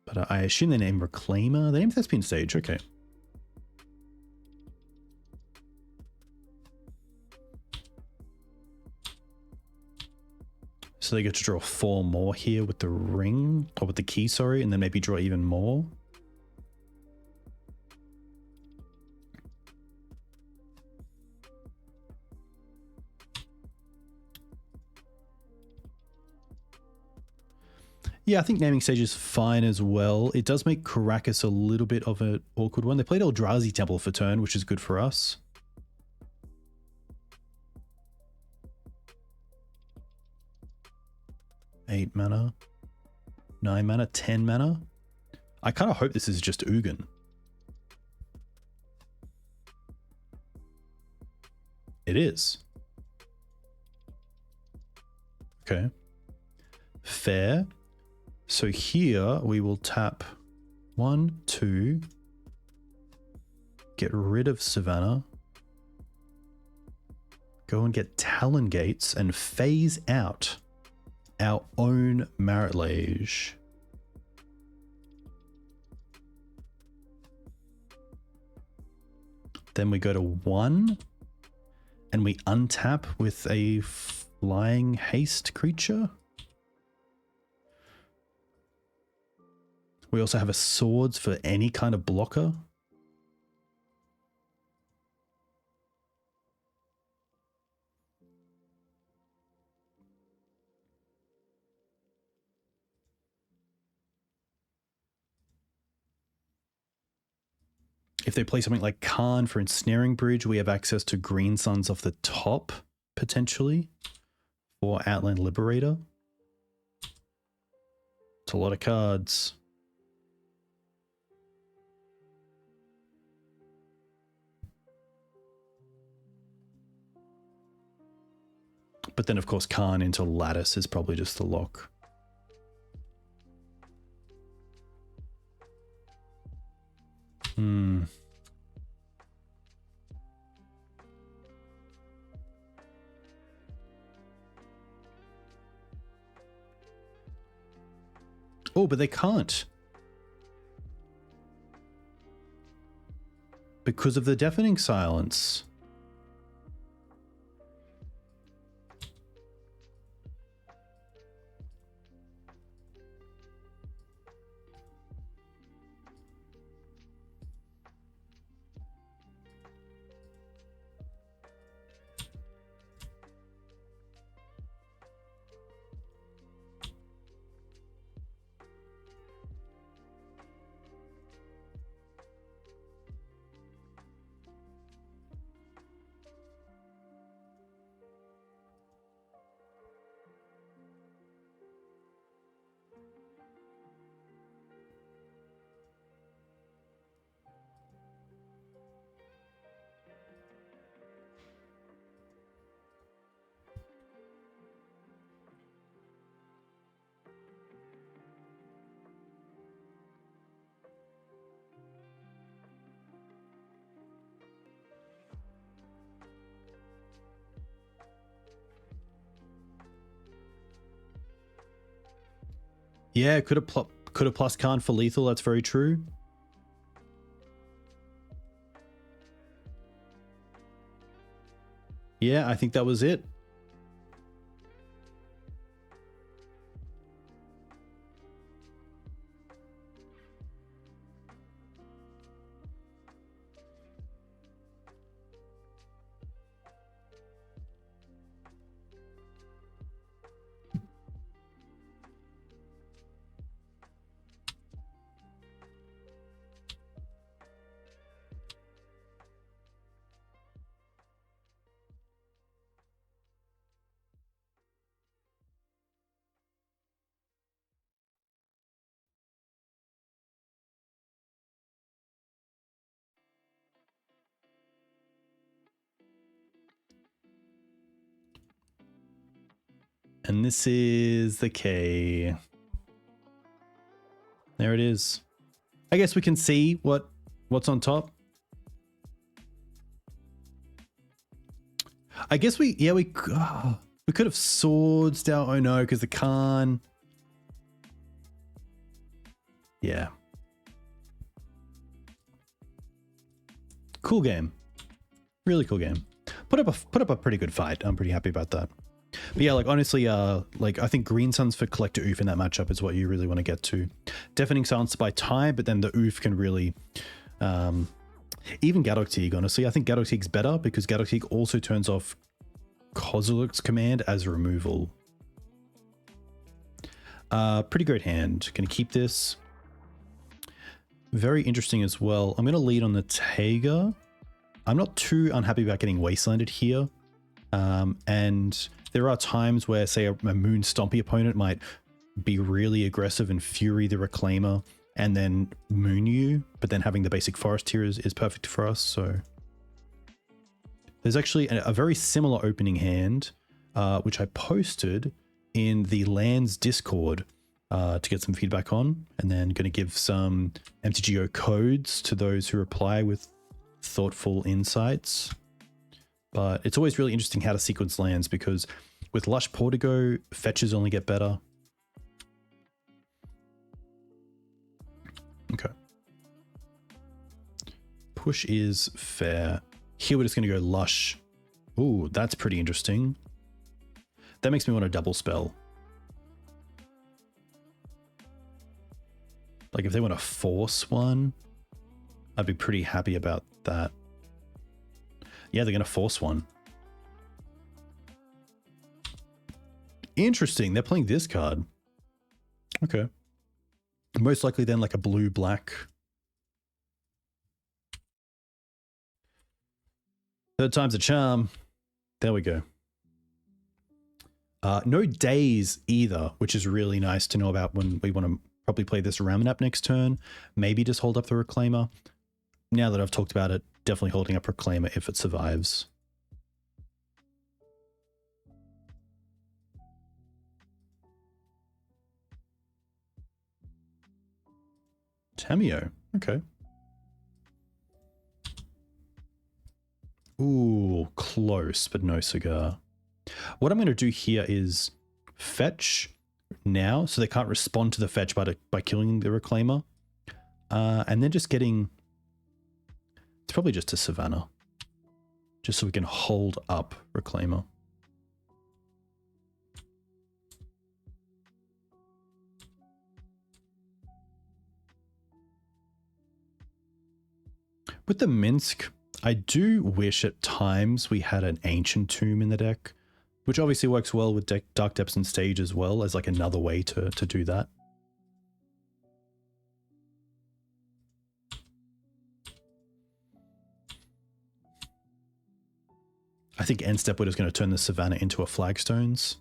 But I assume they name Reclaimer. They name Thespian stage, okay. So they get to draw 4 more here with the ring, or with the key, sorry, and then maybe draw even more. Yeah, I think naming stage is fine as well. It does make Karakas a little bit of an awkward one. They played Eldrazi Temple for turn, which is good for us. Eight mana, 9 mana, 10 mana. I kind of hope this is just Ugin. It is. Okay. Fair. So here we will tap 1, 2, get rid of Savannah, go and get Talon gates and phase out our own Marit Lage. Then we go to 1 and we untap with a flying haste creature. We also have a swords for any kind of blocker. If they play something like Khan for Ensnaring Bridge, we have access to Green Suns off the top, potentially, for Outland Liberator. It's a lot of cards. But then, of course, Khan into Lattice is probably just the lock. Oh, but they can't. Because of the deafening silence. Yeah, could have plus Khan for lethal. That's very true. Yeah, I think that was it. And this is the K. There it is. I guess we can see what's on top. I guess we could have swords down. Oh no, because the Khan. Yeah. Cool game. Really cool game. Put up a pretty good fight. I'm pretty happy about that. But yeah, like honestly, like I think Green Suns for Collector Ouphe in that matchup is what you really want to get to. Deafening Silence by time, but then the Ouphe can really, even Gadok Teeg, honestly. I think Gadok Teeg's better because Gadok Teeg also turns off Kozilek's command as removal. Pretty great hand. Gonna keep this. Very interesting as well. I'm gonna lead on the Taiga. I'm not too unhappy about getting Wastelanded here. And there are times where, say, a Moon Stompy opponent might be really aggressive and Fury the Reclaimer and then Moon you, but then having the basic Forest here is perfect for us. So there's actually a very similar opening hand, which I posted in the Lands Discord to get some feedback on, and then going to give some MTGO codes to those who reply with thoughtful insights. But it's always really interesting how to sequence lands, because with Lush Portico, fetches only get better. Okay. Push is fair. Here we're just going to go Lush. Ooh, that's pretty interesting. That makes me want to double spell. Like if they want to force one, I'd be pretty happy about that. Yeah, they're going to force one. Interesting. They're playing this card. Okay. Most likely then like a blue-black. Third time's a charm. There we go. No days either, which is really nice to know about when we want to probably play this Ramunap next turn. Maybe just hold up the Reclaimer. Now that I've talked about it, definitely holding up Reclaimer if it survives. Tamio, okay. Ooh, close, but no cigar. What I'm going to do here is fetch, now, so they can't respond to the fetch by killing the Reclaimer. And then just getting... It's probably just a Savannah. Just so we can hold up Reclaimer. With the Minsk, I do wish at times we had an Ancient Tomb in the deck, which obviously works well with Dark Depths and Stage as well as like another way to do that. I think end step we're just going to turn the Savannah into a Flagstones.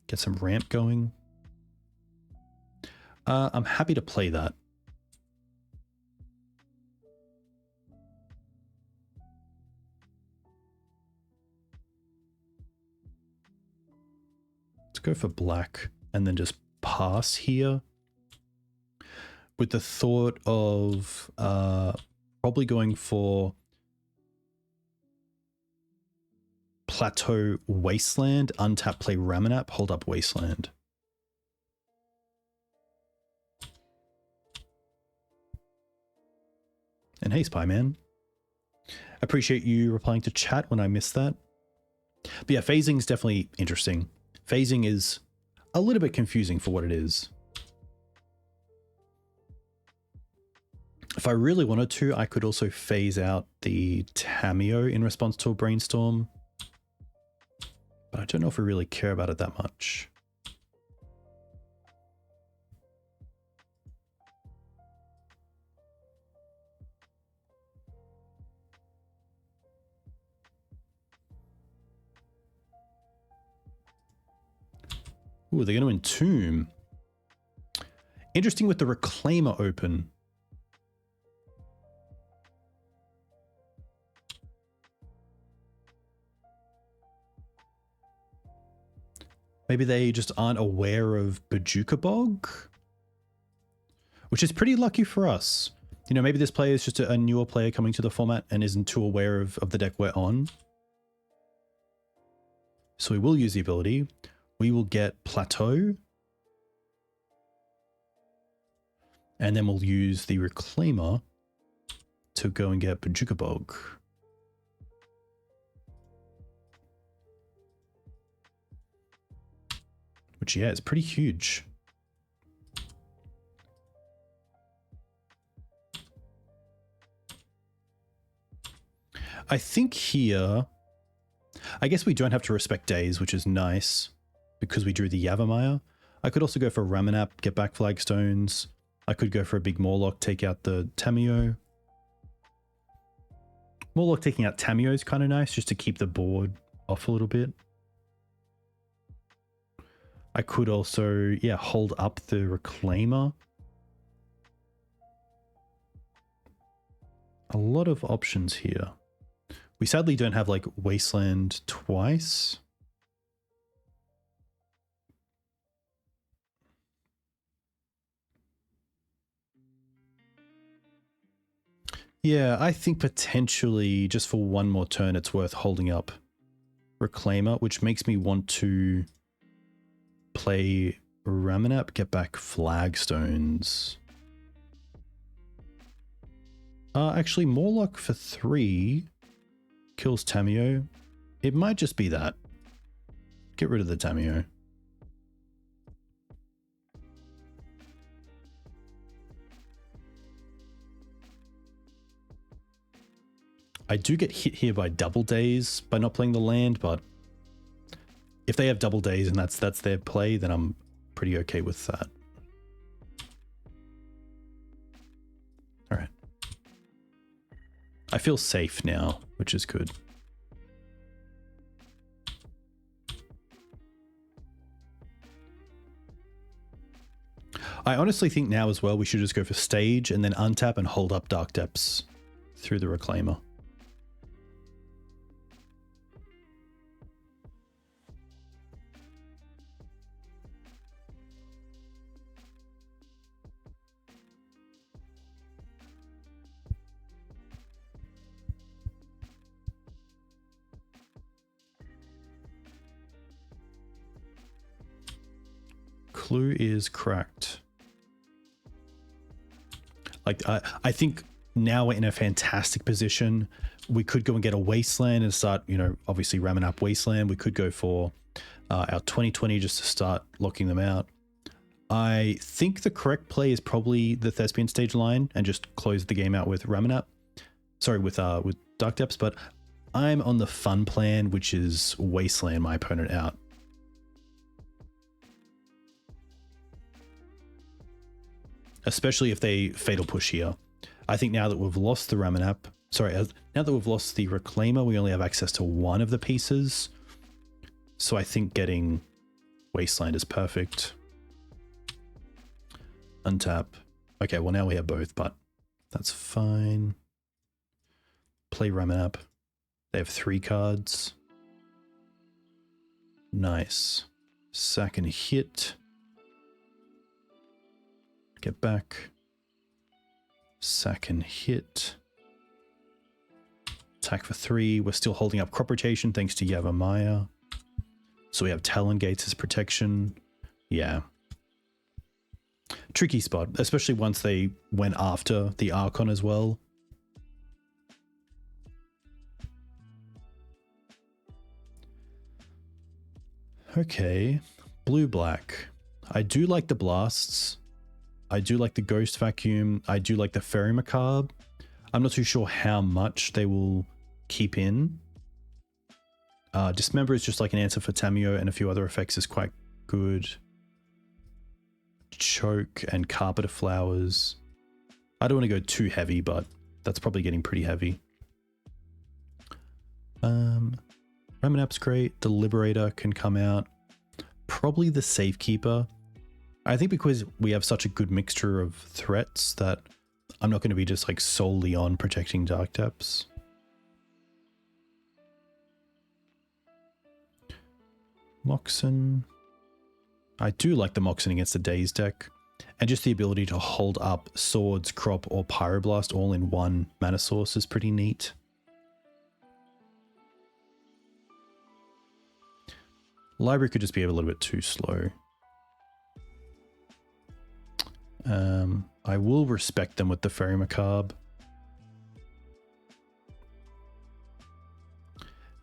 Get some ramp going. I'm happy to play that. Let's go for black and then just pass here. With the thought of probably going for Plateau Wasteland, untap, play Ramunap, hold up Wasteland. And hey, Spy Man. Appreciate you replying to chat when I missed that. But yeah, phasing is definitely interesting. Phasing is a little bit confusing for what it is. If I really wanted to, I could also phase out the Tamiyo in response to a Brainstorm. But I don't know if we really care about it that much. Ooh, they're going to Entomb. Interesting with the Reclaimer open. Maybe they just aren't aware of Bojuka Bog, which is pretty lucky for us. You know, maybe this player is just a newer player coming to the format and isn't too aware of the deck we're on. So we will use the ability. We will get Plateau. And then we'll use the Reclaimer to go and get Bojuka Bog. Which, yeah, it's pretty huge. I think here, I guess we don't have to respect days, which is nice because we drew the Yavimaya. I could also go for Ramunap, get back Flagstones. I could go for a big Mawloc, take out the Tamiyo. Mawloc taking out Tamiyo is kind of nice just to keep the board off a little bit. I could also, yeah, hold up the Reclaimer. A lot of options here. We sadly don't have like Wasteland twice. Yeah, I think potentially just for one more turn, it's worth holding up Reclaimer, which makes me want to play Ramunap, get back Flagstones. Actually, Mawloc for 3 kills Tamiyo. It might just be that. Get rid of the Tamiyo. I do get hit here by double days by not playing the land, but if they have double days and that's their play, then I'm pretty okay with that. All right. I feel safe now, which is good. I honestly think now as well we should just go for stage and then untap and hold up Dark Depths through the Reclaimer. Blue is cracked. Like, I think now we're in a fantastic position. We could go and get a Wasteland and start, you know, obviously ramming up Wasteland. We could go for our 2020 just to start locking them out. I think the correct play is probably the Thespian stage line and just close the game out with Ramunap. Sorry, with Dark Depths, but I'm on the fun plan, which is Wasteland my opponent out. Especially if they Fatal Push here. I think now that we've lost the Ramunap, now that we've lost the Reclaimer, we only have access to one of the pieces. So I think getting Wasteland is perfect. Untap. Okay, well now we have both, but that's fine. Play Ramunap. They have 3 cards. Nice. Sack and hit. Get back. Sack and hit. Attack for 3. We're still holding up crop rotation thanks to Yavimaya. So we have Talon Gates as protection. Yeah. Tricky spot, especially once they went after the Archon as well. Okay. Blue-black. I do like the blasts. I do like the Ghost Vacuum. I do like the Faerie Macabre. I'm not too sure how much they will keep in. Dismember is just like an answer for Tamiyo, and a few other effects is quite good. Choke and Carpet of Flowers. I don't want to go too heavy, but that's probably getting pretty heavy. Ramunap's great. The Liberator can come out. Probably the Safekeeper. I think because we have such a good mixture of threats that I'm not going to be just like solely on protecting Dark Depths. Moxen. I do like the Moxen against the Daze deck. And just the ability to hold up Swords, Crop, or Pyroblast all in one mana source is pretty neat. Library could just be a little bit too slow. I will respect them with the Faerie Macabre.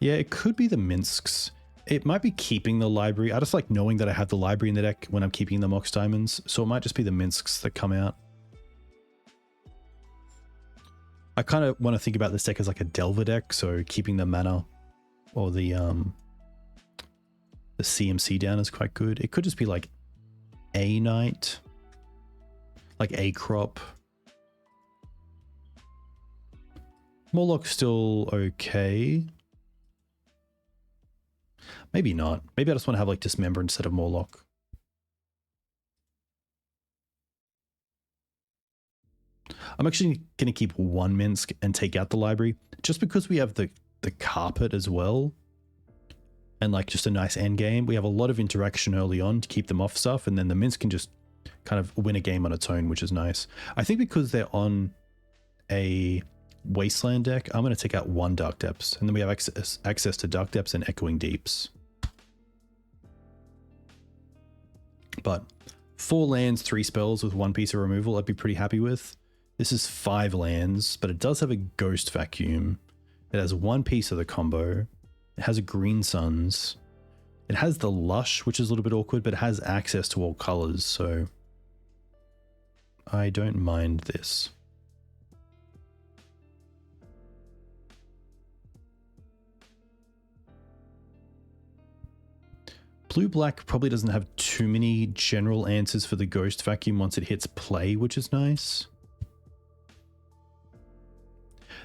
Yeah, it could be the Minsks. It might be keeping the library. I just like knowing that I have the library in the deck when I'm keeping the Mox Diamonds. So it might just be the Minsks that come out. I kind of want to think about this deck as like a Delver deck. So keeping the mana or the CMC down is quite good. It could just be like a Knight. Like a Crop. Mawloc's still okay. Maybe not. Maybe I just want to have like Dismember instead of Mawloc. I'm actually going to keep one Minsk and take out the library just because we have the Carpet as well. And like just a nice end game. We have a lot of interaction early on to keep them off stuff, and then the Minsk can just kind of win a game on its own, which is nice. I think because they're on a Wasteland deck, I'm going to take out one Dark Depths, and then we have access to Dark Depths and Echoing Deeps. But 4 lands, 3 spells with 1 piece of removal, I'd be pretty happy with. This is 5 lands, but it does have a Ghost Vacuum. It has 1 piece of the combo. It has a Green Suns. It has the Lush, which is a little bit awkward, but it has access to all colors, so I don't mind this. Blue-black probably doesn't have too many general answers for the Ghost Vacuum once it hits play, which is nice.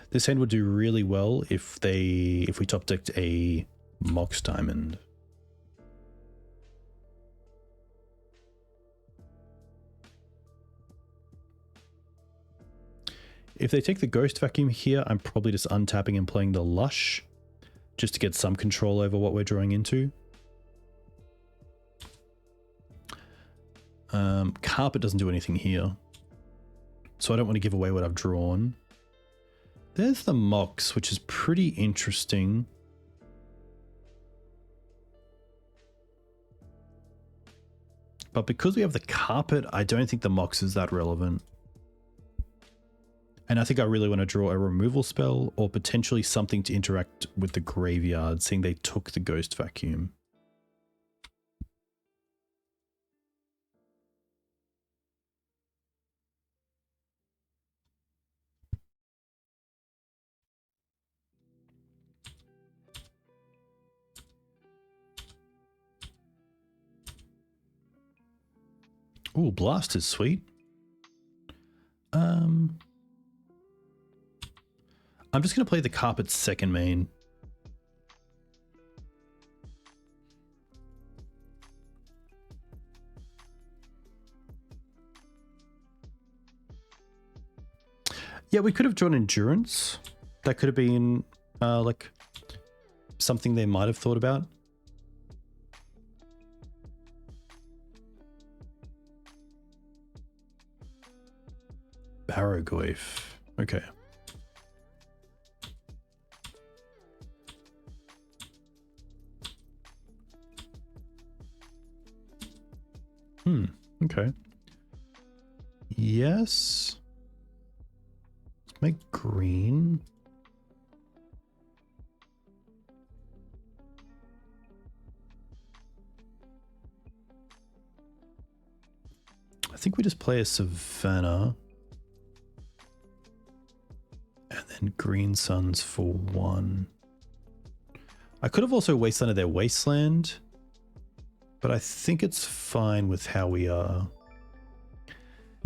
This hand would do really well if we top decked a Mox Diamond. If they take the Ghost Vacuum here, I'm probably just untapping and playing the Lush just to get some control over what we're drawing into. Carpet doesn't do anything here, so I don't want to give away what I've drawn. There's the Mox, which is pretty interesting. But because we have the carpet, I don't think the Mox is that relevant. And I think I really want to draw a removal spell or potentially something to interact with the graveyard, seeing they took the Ghost Vacuum. Ooh, Blast is sweet. I'm just going to play the carpet's second main. Yeah, we could have drawn Endurance. That could have been like something they might have thought about. Barrogoyf. Okay. Okay. Yes. Let's make green. I think we just play a Savannah. And then Green Suns for 1. I could have also Wastelanded their Wasteland, but I think it's fine with how we are.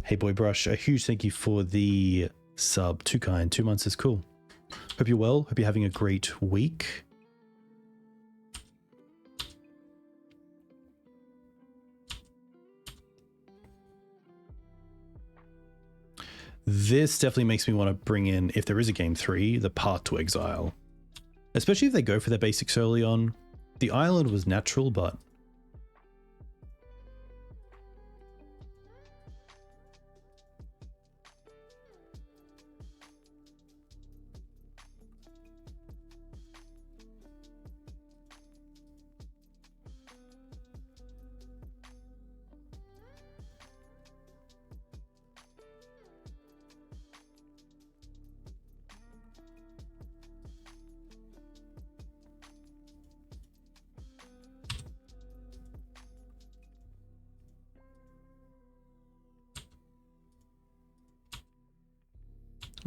Hey Boy Brush, a huge thank you for the sub. Too kind, 2 months is cool. Hope you're well. Hope you're having a great week. This definitely makes me want to bring in, if there is a game 3, the Path to Exile. Especially if they go for their basics early on. The island was natural, but...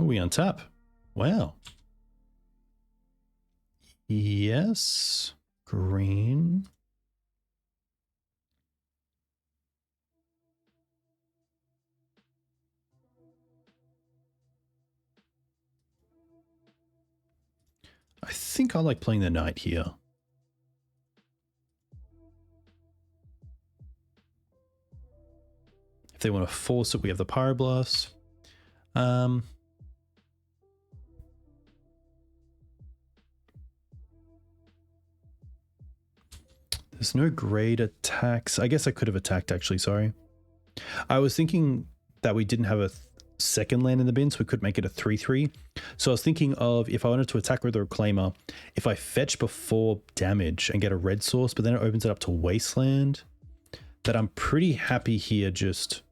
Oh, we untap. Wow. Yes. Green. I think I like playing the knight here. If they want to force it, we have the Pyroblast. There's no great attacks. I guess I could have attacked, actually, sorry. I was thinking that we didn't have a second land in the bin, so we could make it a 3-3. So I was thinking of, if I wanted to attack with a Reclaimer, if I fetch before damage and get a red source, but then it opens it up to Wasteland, that I'm pretty happy here just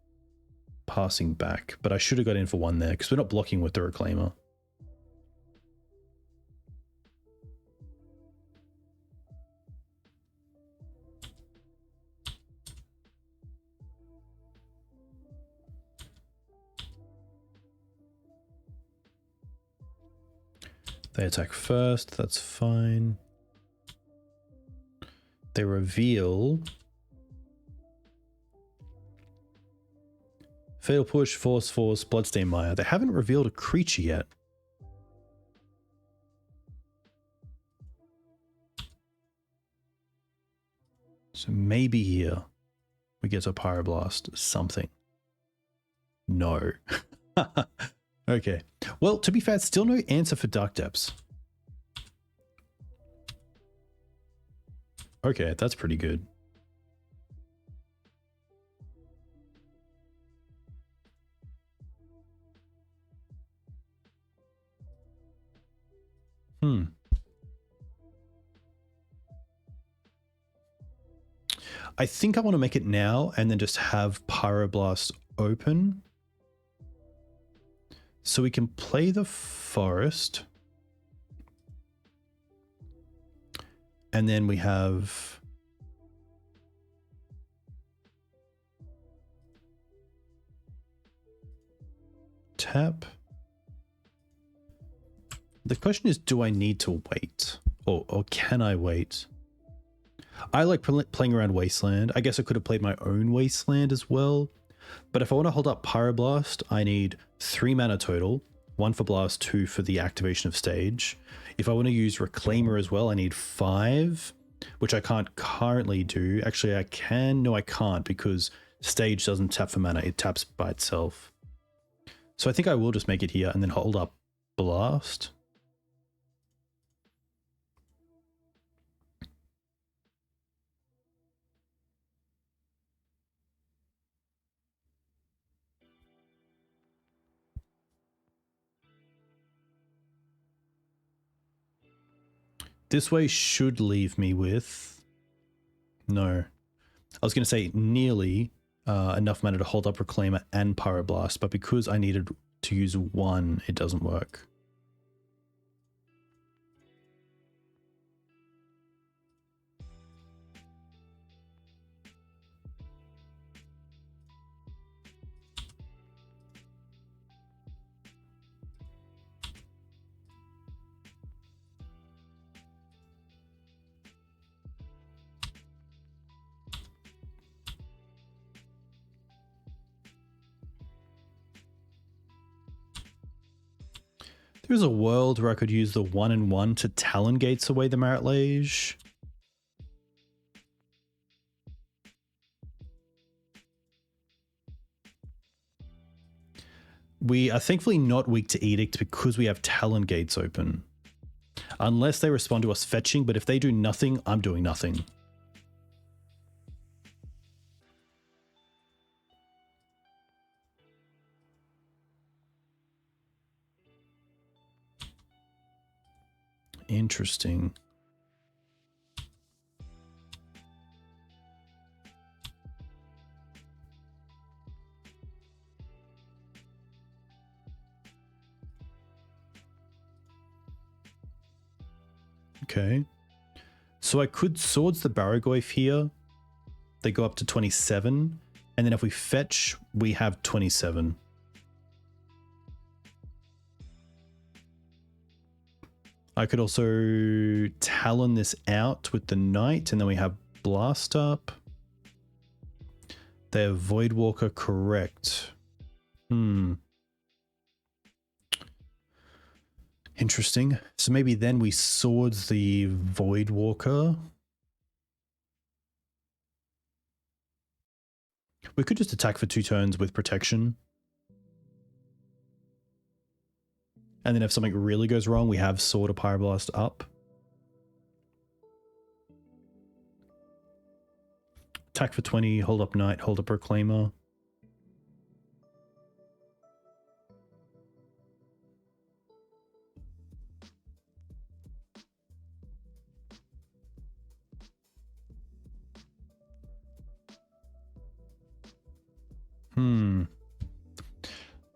passing back. But I should have got in for 1 there, because we're not blocking with the Reclaimer. They attack first, that's fine. They reveal... Fatal Push, Force, Bloodstained Mire. They haven't revealed a creature yet. So maybe here we get a Pyroblast, something. No. Okay. Well, to be fair, still no answer for Dark Depths. Okay, that's pretty good. I think I want to make it now and then just have Pyroblast open. So we can play the forest. And then we have... tap. The question is, do I need to wait? Or can I wait? I like playing around Wasteland. I guess I could have played my own Wasteland as well. But if I want to hold up Pyroblast, I need 3 mana total. 1 for blast, 2 for the activation of stage. If I want to use Reclaimer as well, I need 5, which I can't currently do. Actually, I can. No, I can't, because stage doesn't tap for mana. It taps by itself. So I think I will just make it here and then hold up Blast. This way should leave me with... No. I was going to say nearly enough mana to hold up Reclaimer and Pyroblast, but because I needed to use 1, it doesn't work. There's a world where I could use the 1/1 to Talon Gates away the Marit Lage. We are thankfully not weak to Edict because we have Talon Gates open. Unless they respond to us fetching, but if they do nothing, I'm doing nothing. Interesting. Okay. So I could Swords the Barragoyf here. They go up to 27. And then if we fetch, we have 27. I could also Talon this out with the Knight, and then we have Blast up. They have Voidwalker, correct. Interesting. So maybe then we Swords the Voidwalker. We could just attack for 2 turns with protection. And then if something really goes wrong, we have Sword of Pyroblast up. Attack for 20, hold up Knight, hold up Reclaimer.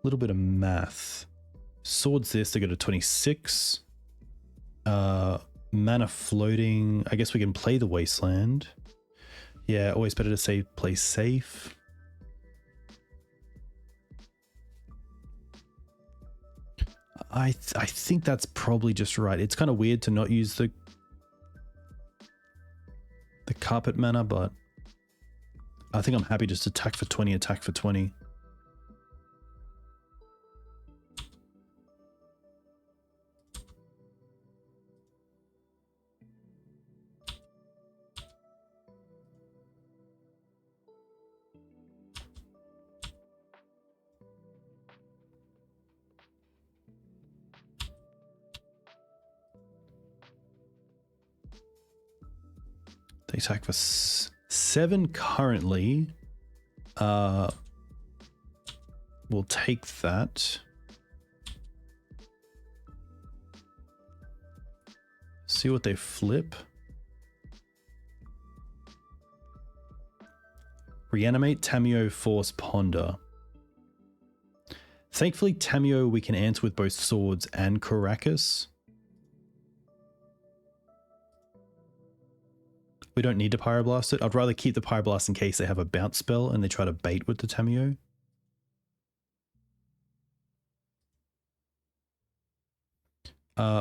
Little bit of math. Swords this, they go to 26. Mana floating. I guess we can play the Wasteland. Yeah, always better to say play safe. I think that's probably just right. It's kind of weird to not use the carpet mana, but I think I'm happy just attack for 20, attack for 20. They attack for 7 currently. We'll take that. See what they flip. Reanimate, Tamiyo, Force, Ponder. Thankfully, Tamiyo we can answer with both swords and Karakas. We don't need to Pyroblast it. I'd rather keep the Pyroblast in case they have a bounce spell and they try to bait with the Tamiyo.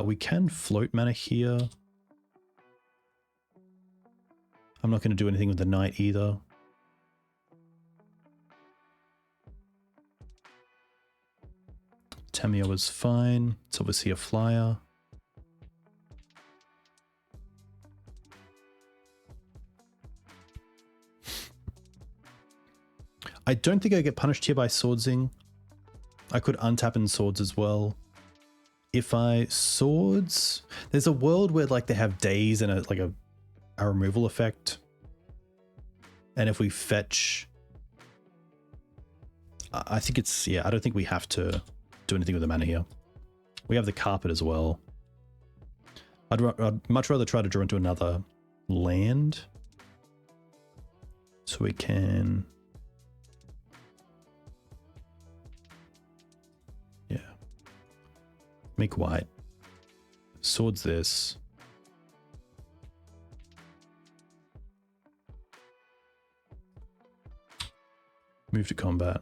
We can float mana here. I'm not going to do anything with the Knight either. Tamiyo is fine. It's obviously a flyer. I don't think I get punished here by Swordsing. I could untap in Swords as well. If I Swords, there's a world where like they have days and a removal effect. And if we fetch, I think it's, yeah, I don't think we have to do anything with the mana here. We have the carpet as well. I'd much rather try to draw into another land. So we can, yeah, make white. Swords this. Move to combat.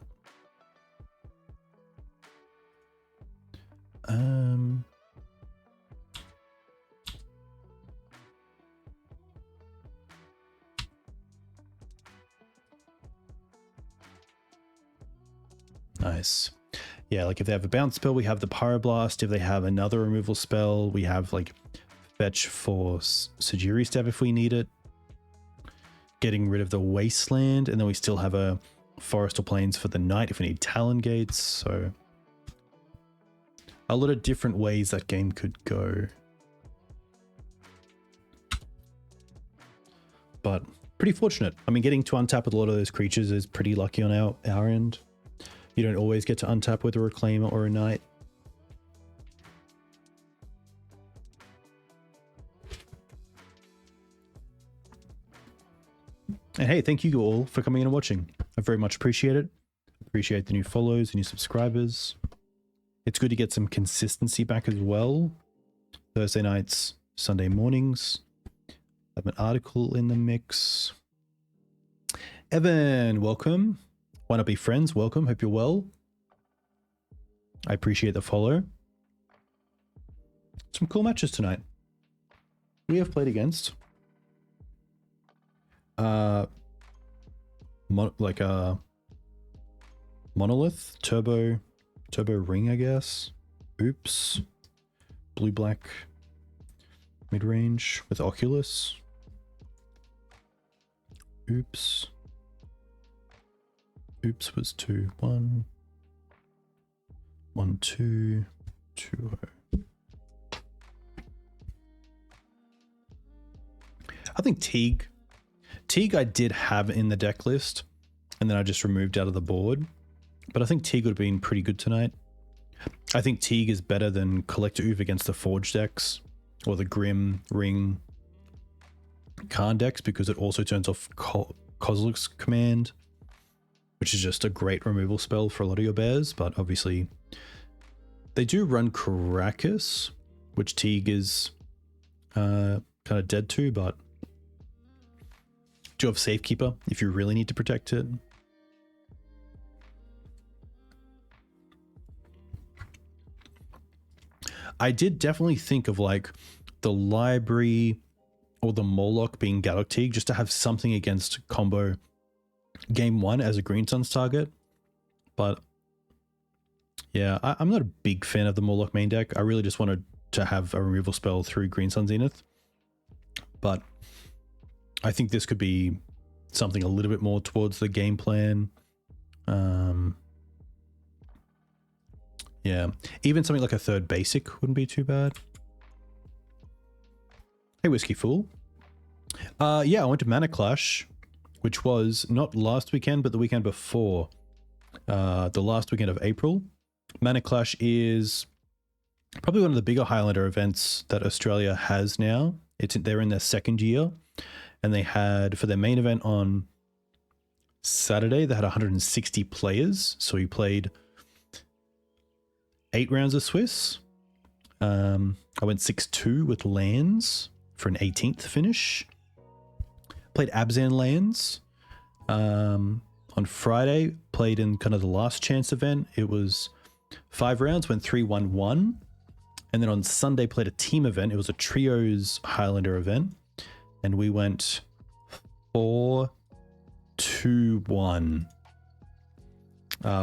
Nice. Yeah, like if they have a bounce spell, we have the Pyroblast. If they have another removal spell, we have like fetch for Sejiri Steppe if we need it. Getting rid of the Wasteland, and then we still have a Forest or Plains for the Knight if we need Talon gates. So a lot of different ways that game could go. But pretty fortunate. I mean, getting to untap with a lot of those creatures is pretty lucky on our end. You don't always get to untap with a Reclaimer or a Knight. And hey, thank you all for coming in and watching. I very much appreciate it. Appreciate the new follows, the new subscribers. It's good to get some consistency back as well. Thursday nights, Sunday mornings. I have an article in the mix. Evan, welcome. Why not be friends? Welcome. Hope you're well. I appreciate the follow. Some cool matches tonight. We have played against like a Monolith, Turbo Ring, I guess. Oops. Blue black mid-range with Oculus. Oops. Oops was 2, 1. 1, 2, 2, 0. I think Teague I did have in the deck list, and then I just removed out of the board. But I think Teague would have been pretty good tonight. I think Teague is better than Collector Ouphe against the Forge decks, or the Grim Ring Karn decks, because it also turns off Kozilek's Command, which is just a great removal spell for a lot of your bears. But obviously, they do run Karakas, which Teague is kind of dead to, but do you have Safekeeper if you really need to protect it? I did definitely think of like the Library or the Mawloc being Gaddock Teague just to have something against combo game 1 as a Green Suns target. But yeah, I'm not a big fan of the Mawloc main deck. I really just wanted to have a removal spell through Green Sun Zenith. But I think this could be something a little bit more towards the game plan. Yeah, even something like a third basic wouldn't be too bad. Hey, Whiskey Fool. Yeah, I went to Mana Clash, which was not last weekend, but the weekend before. The last weekend of April. Mana Clash is probably one of the bigger Highlander events that Australia has now. They're in their second year, and they had, for their main event on Saturday, they had 160 players. So we played 8 rounds of Swiss. I went 6-2 with lands for an 18th finish. Played Abzan lands. On Friday, played in kind of the last chance event. It was 5 rounds, went 3-1-1. And then on Sunday, played a team event. It was a trios Highlander event. And we went 4-2-1,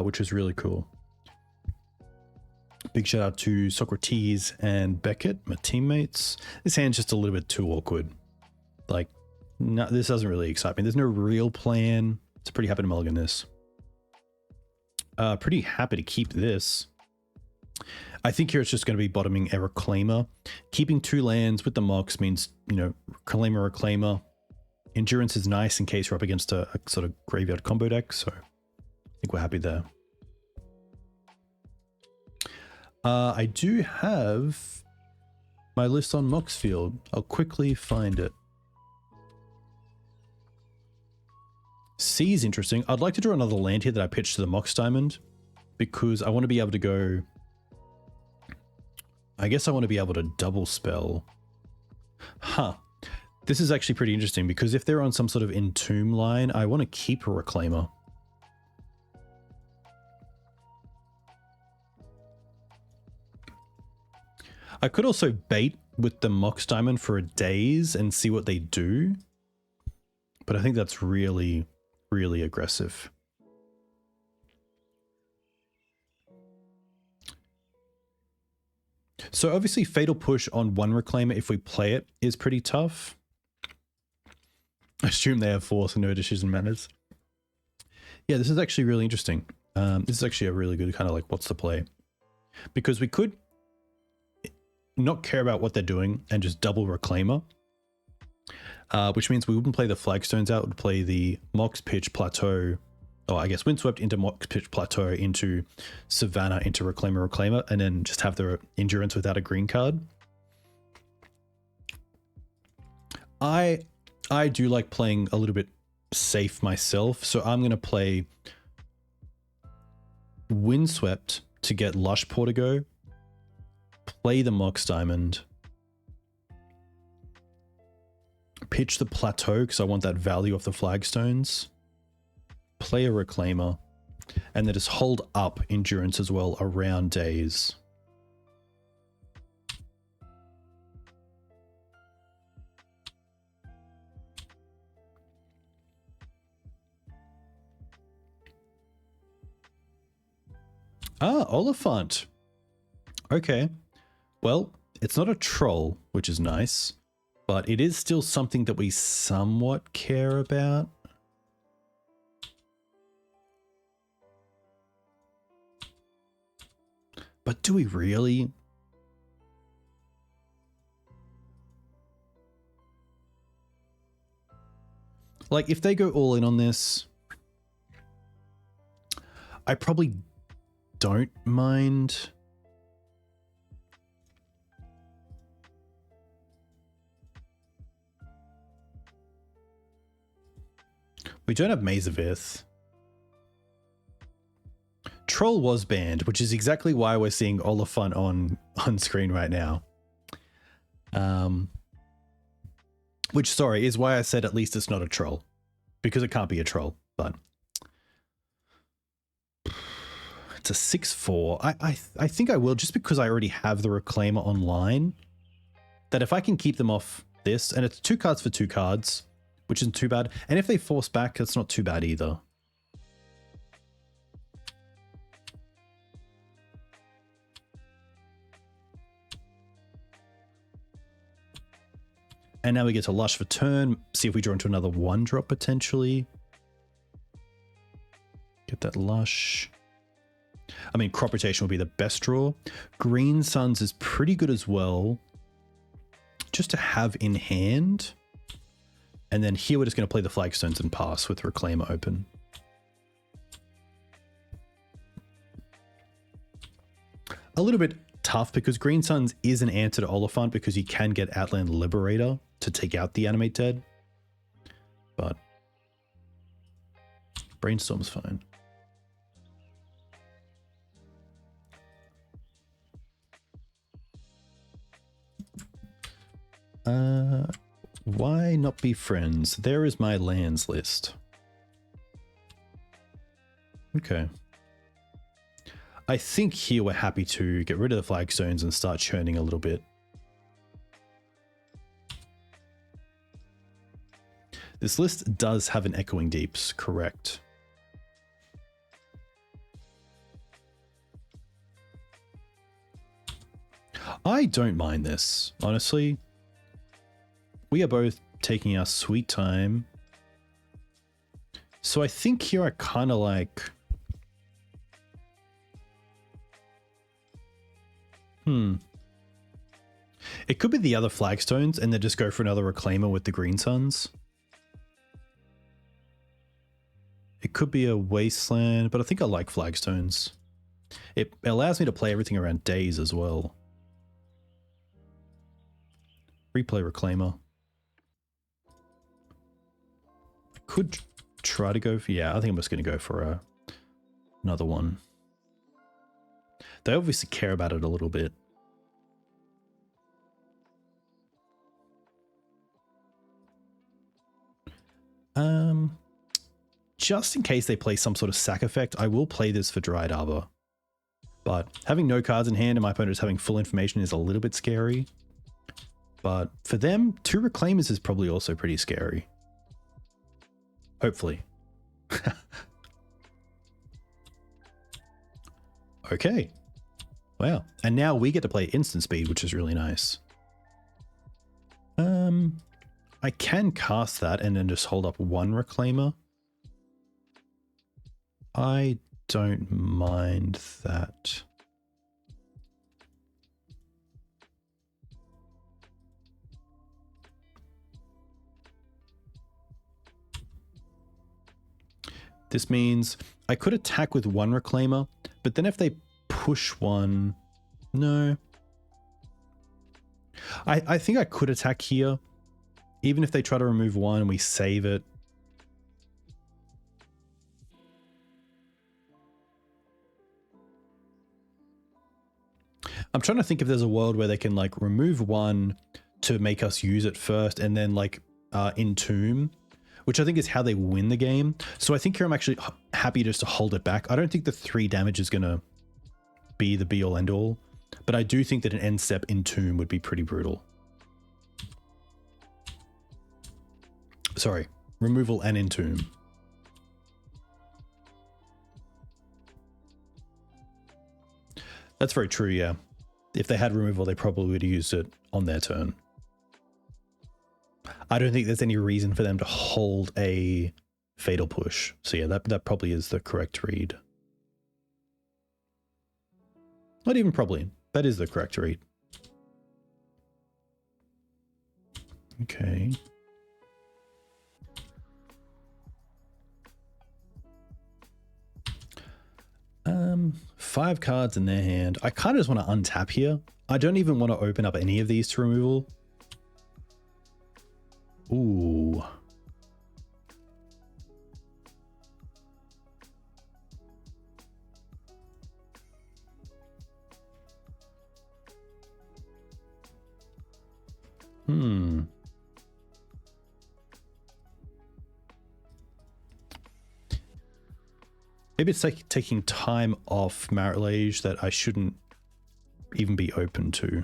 which was really cool. Big shout out to Socrates and Beckett, my teammates. This hand's just a little bit too awkward. Like, no, this doesn't really excite me. There's no real plan. It's pretty happy to mulligan this. Pretty happy to keep this. I think here it's just going to be bottoming a Reclaimer. Keeping 2 lands with the Mox means, you know, Reclaimer. Endurance is nice in case you're up against a sort of graveyard combo deck, so I think we're happy there. I do have my list on Moxfield. I'll quickly find it. C is interesting. I'd like to draw another land here that I pitched to the Mox Diamond because I want to be able to go... I guess I want to be able to double spell. Huh. This is actually pretty interesting because if they're on some sort of Entomb line, I want to keep a Reclaimer. I could also bait with the Mox Diamond for a daze and see what they do. But I think that's really, really aggressive. So obviously Fatal Push on 1 Reclaimer, if we play it, is pretty tough. I assume they have Force and no decision matters. Yeah, this is actually really interesting. This is actually a really good kind of like, what's the play? Because we could not care about what they're doing and just double Reclaimer. Which means we wouldn't play the Flagstones out, we'd play the Mox Pitch Plateau, or I guess Windswept into Mox Pitch Plateau into Savannah into Reclaimer, and then just have the Endurance without a green card. I do like playing a little bit safe myself, so I'm going to play Windswept to get Lush Portico, play the Mox Diamond, pitch the Plateau because I want that value off the Flagstones, play a Reclaimer, and then just hold up Endurance as well around days. Ah, Oliphant. Okay. Well, it's not a troll, which is nice, but it is still something that we somewhat care about. But do we really? Like, if they go all in on this, I probably don't mind. We don't have Maze of Ith. Troll was banned, which is exactly why we're seeing Oliphant on screen right now. Which, sorry, is why I said at least it's not a troll. Because it can't be a troll, but... It's a 6/4. I think I will, just because I already have the Reclaimer online. That if I can keep them off this, and it's 2 cards for 2 cards, which isn't too bad. And if they force back, that's not too bad either. And now we get to Lush for turn. See if we draw into another 1-drop potentially. Get that Lush. I mean, Crop Rotation will be the best draw. Green Suns is pretty good as well. Just to have in hand. And then here we're just going to play the Flagstones and pass with Reclaimer open. A little bit tough because Green Suns is an answer to Oliphant because you can get Outland Liberator to take out the Animate Dead. But Brainstorm's fine. Why not be friends? There is my lands list. Okay. I think here we're happy to get rid of the flagstones and start churning a little bit. This list does have an Echoing Deeps, correct. I don't mind this, honestly. We are both taking our sweet time. So I think here I kind of like... It could be the other flagstones and then just go for another Reclaimer with the Green Suns. It could be a Wasteland, but I think I like flagstones. It allows me to play everything around days as well. Replay Reclaimer. I could try to go for... Yeah, I think I'm just going to go for another one. They obviously care about it a little bit. Just in case they play some sort of sack effect, I will play this for Dryad Arbor. But having no cards in hand and my opponent is having full information is a little bit scary. But for them, 2 Reclaimers is probably also pretty scary. Hopefully. Okay. Wow. And now we get to play instant speed, which is really nice. I can cast that and then just hold up 1 Reclaimer. I don't mind that. This means I could attack with 1 Reclaimer, but then if they push 1... No. I think I could attack here. Even if they try to remove 1 and we save it. I'm trying to think if there's a world where they can like remove 1 to make us use it first and then like entomb, which I think is how they win the game. So I think here I'm actually happy just to hold it back. I don't think the 3 damage is going to be the be all end all, but I do think that an end step entomb would be pretty brutal. Sorry, removal and entomb. That's very true, yeah. If they had removal, they probably would have used it on their turn. I don't think there's any reason for them to hold a Fatal Push. So yeah, that probably is the correct read. Not even probably. That is the correct read. Okay. Five cards in their hand. I kind of just want to untap here. I don't even want to open up any of these to removal. Ooh. Maybe it's like taking time off Marriage that I shouldn't even be open to.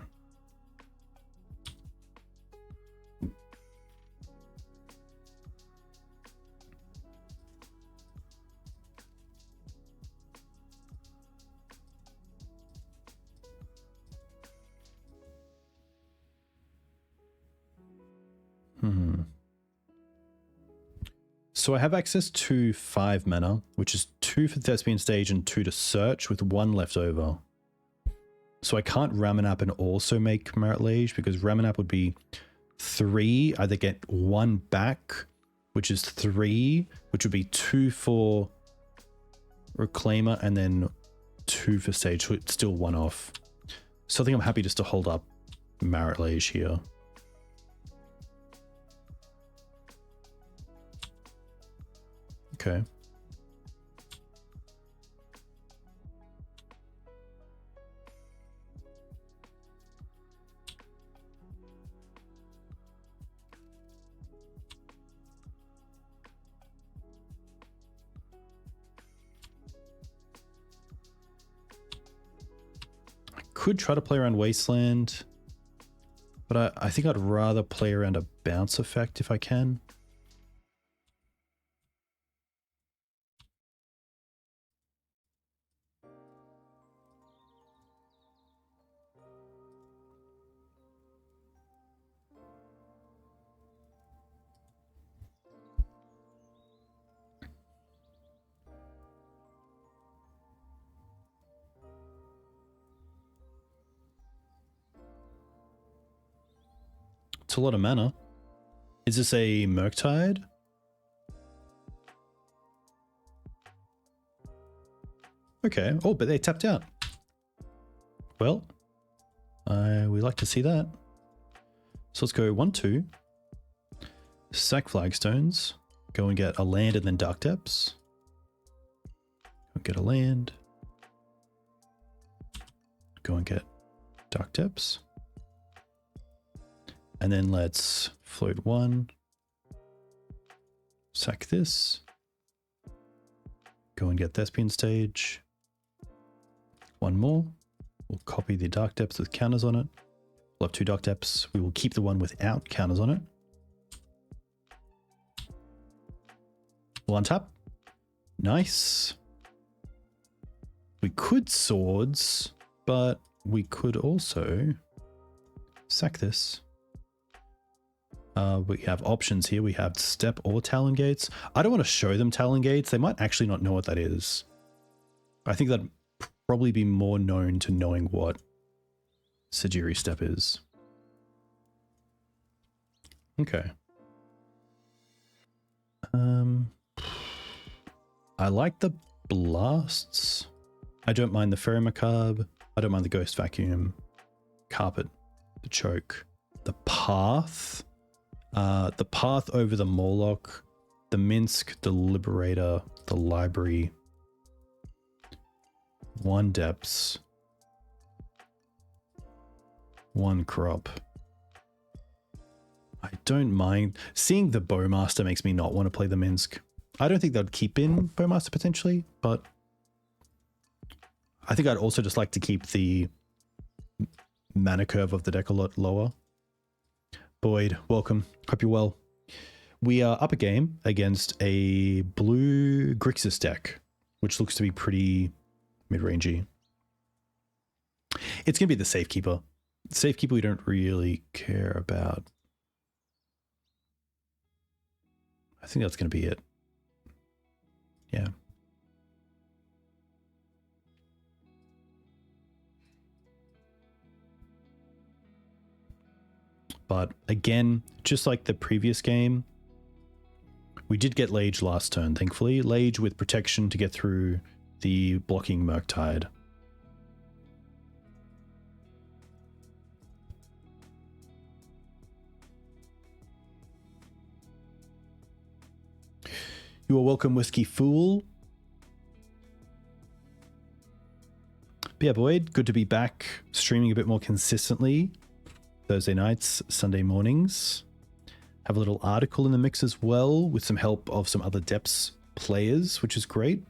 So I have access to 5 mana, which is 2 for the Thespian stage and 2 to search with 1 left over. So I can't Ramunap and also make Marriage because Ramunap would be 3. Either get 1 back, which is 3, which would be 2 for Reclaimer and then 2 for stage, so it's still 1 off. So I think I'm happy just to hold up Marriage here. Okay. could try to play around Wasteland, but I think I'd rather play around a bounce effect if I can. It's a lot of mana. Is this a Murktide? Okay. Oh, but they tapped out. Well, we like to see that. So let's go 1-2. Sack Flagstones. Go and get a land and then Dark Depths. Go get a land. Go and get Dark Depths. And then let's float 1. Sack this. Go and get Thespian stage. 1 more. We'll copy the Dark Depths with counters on it. We'll have 2 Dark Depths. We will keep the one without counters on it. We'll untap. Nice. We could swords, but we could also sack this. We have options here. We have Step or Talon Gates. I don't want to show them Talon Gates. They might actually not know what that is. I think that'd probably be more known to knowing what Sejiri Steppe is. Okay. I like the blasts. I don't mind the Faerie Macabre. I don't mind the Ghost Vacuum. Carpet. The Choke. The Path. The Path over the Mawloc, the Minsk, the Liberator, the Library, 1 Depths, 1 Crop. I don't mind. Seeing the Bowmaster makes me not want to play the Minsk. I don't think they'd keep in Bowmaster potentially, but I think I'd also just like to keep the mana curve of the deck a lot lower. Boyd, welcome. Hope you're well. We are up a game against a blue Grixis deck, which looks to be pretty mid-rangey. It's going to be the Safekeeper. Safekeeper we don't really care about. I think that's going to be it. Yeah. But again, just like the previous game, we did get Lage last turn, thankfully. Lage with protection to get through the blocking Murktide. You are welcome, Whiskey Fool. But yeah, Boyd, good to be back streaming a bit more consistently. Thursday nights, Sunday mornings. Have a little article in the mix as well with some help of some other Depths players, which is great.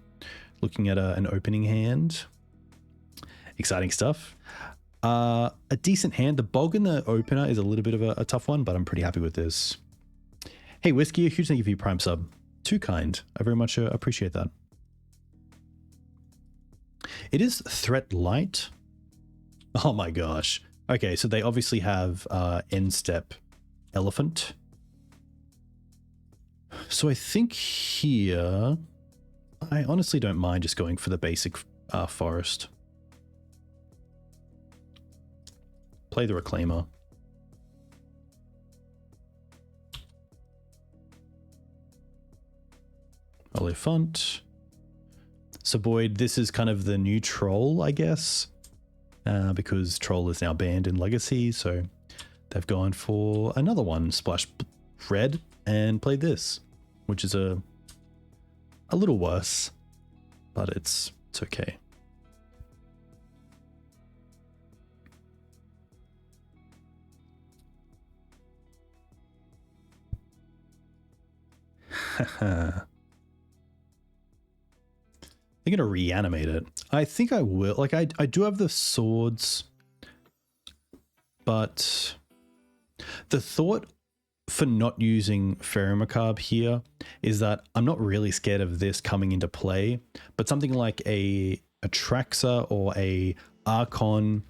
Looking at an opening hand. Exciting stuff. A decent hand. The Bog in the opener is a little bit of a tough one, but I'm pretty happy with this. Hey, Whiskey, a huge thank you for your Prime sub. Too kind. I very much appreciate that. It is threat light. Oh my gosh. Okay, so they obviously have end step elephant. So I think here, I honestly don't mind just going for the basic forest. Play the Reclaimer. Oliphant. So Boyd, this is kind of the new troll, I guess. Because Troll is now banned in Legacy, so they've gone for another one, Splash Red, and played this, which is a little worse, but it's okay. They're gonna reanimate it. I think I will. Like I do have the swords but the thought for not using Faerie Macabre here is that I'm not really scared of this coming into play, but something like a Atraxa or a Archon,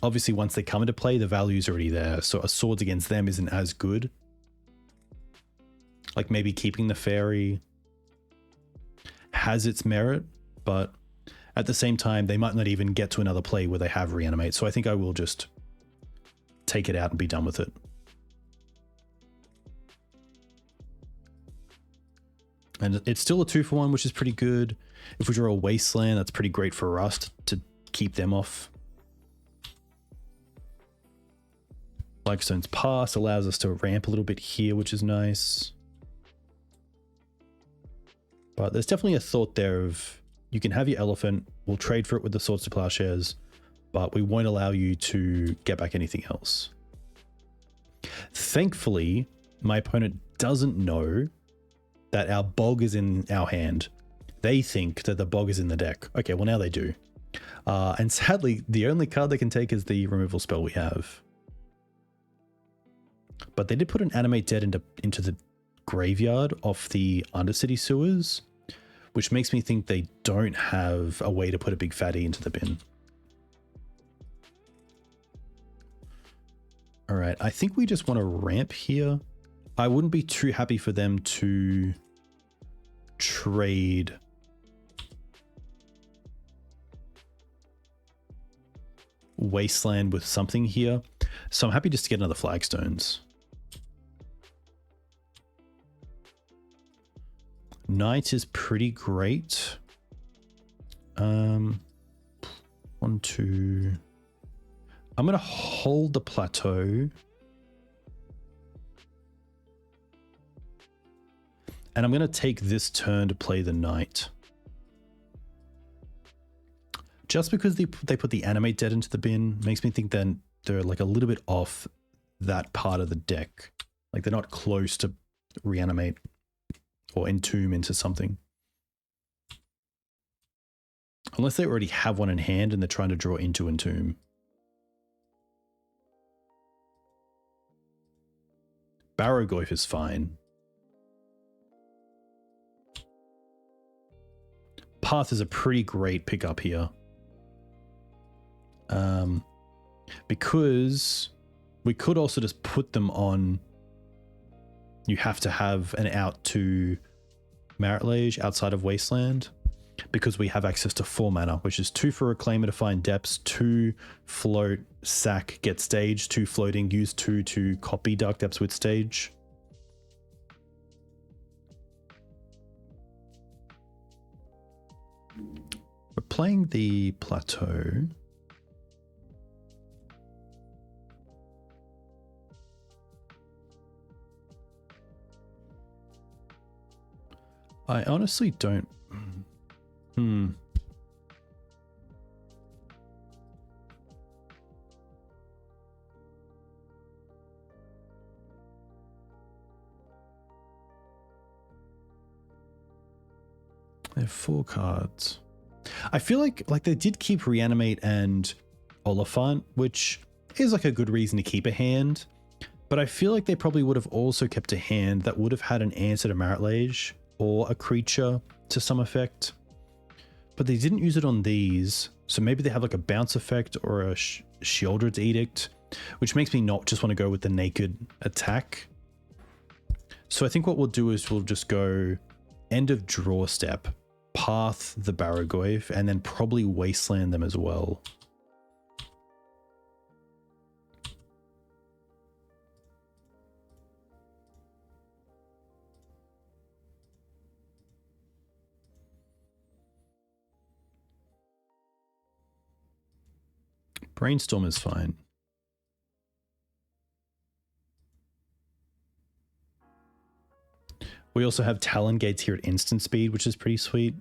obviously once they come into play, the value's already there, so a Swords against them isn't as good. Like maybe keeping the Fairy has its merit, but at the same time, they might not even get to another play where they have Reanimate, so I think I will just take it out and be done with it. And it's still a 2-for-1, which is pretty good. If we draw a Wasteland, that's pretty great for us to keep them off. Flagstone's Pass allows us to ramp a little bit here, which is nice. But there's definitely a thought there of you can have your Elephant, we'll trade for it with the Swords to Plowshares, but we won't allow you to get back anything else. Thankfully, my opponent doesn't know that our Bog is in our hand. They think that the Bog is in the deck. Okay, well now they do. And sadly, the only card they can take is the removal spell we have. But they did put an Animate Dead into the graveyard off the Undercity Sewers, which makes me think they don't have a way to put a big fatty into the bin. All right, I think we just want to ramp here. I wouldn't be too happy for them to trade Wasteland with something here. So I'm happy just to get another Flagstones. Knight is pretty great. 1, 2. I'm going to hold the plateau. And I'm going to take this turn to play the Knight. Just because they put the Animate Dead into the bin makes me think that they're like a little bit off that part of the deck. Like they're not close to Reanimate or Entomb into something. Unless they already have one in hand and they're trying to draw into Entomb. Barrogoyf is fine. Path is a pretty great pickup here. Because we could also just put them on. You have to have an out to Maritlage outside of Wasteland because we have access to 4 mana, which is 2 for Reclaimer to find depths, 2 float, sack, get stage, 2 floating, use 2 to copy Dark Depths with stage. We're playing the Plateau. I honestly don't. They have 4 cards. I feel like they did keep Reanimate and Oliphant, which is like a good reason to keep a hand. But I feel like they probably would have also kept a hand that would have had an answer to Maritlage or a creature to some effect. But they didn't use it on these. So maybe they have like a bounce effect or a Sheoldred's Edict, which makes me not just want to go with the naked attack. So I think what we'll do is we'll just go end of draw step, path the Barrogoyf, and then probably Wasteland them as well. Brainstorm is fine. We also have Talon gates here at instant speed, which is pretty sweet.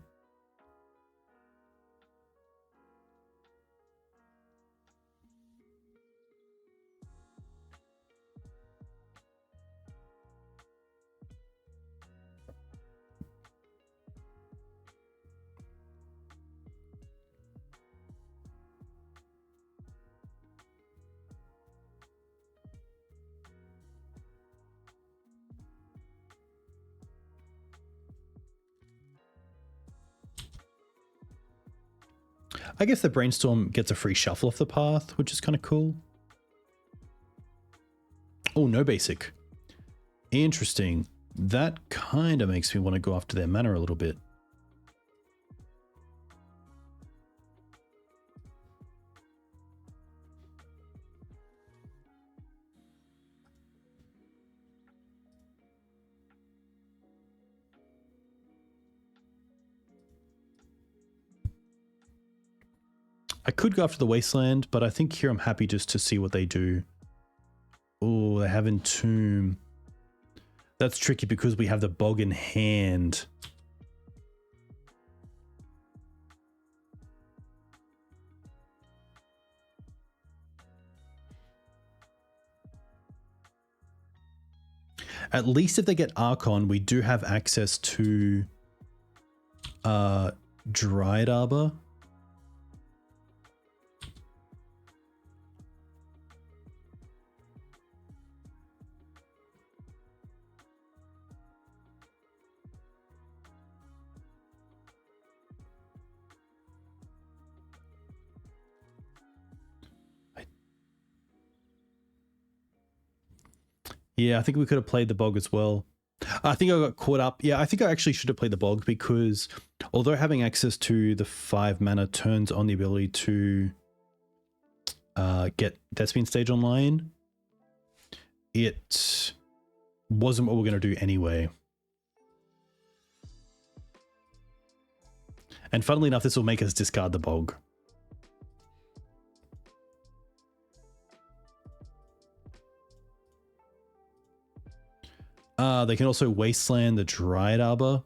I guess the Brainstorm gets a free shuffle off the path, which is kind of cool. Oh, no basic. Interesting. That kind of makes me want to go after their mana a little bit. I could go after the Wasteland, but I think here I'm happy just to see what they do. Oh, they have Entomb. That's tricky because we have the Bog in hand. At least if they get Archon, we do have access to Dryad Arbor. Yeah, I think we could have played the Bog as well. I think I got caught up. Yeah, I think I actually should have played the Bog because although having access to the 5 mana turns on the ability to get Thespian Stage online, it wasn't what we're going to do anyway. And funnily enough, this will make us discard the Bog. They can also Wasteland the Dryad Arbor.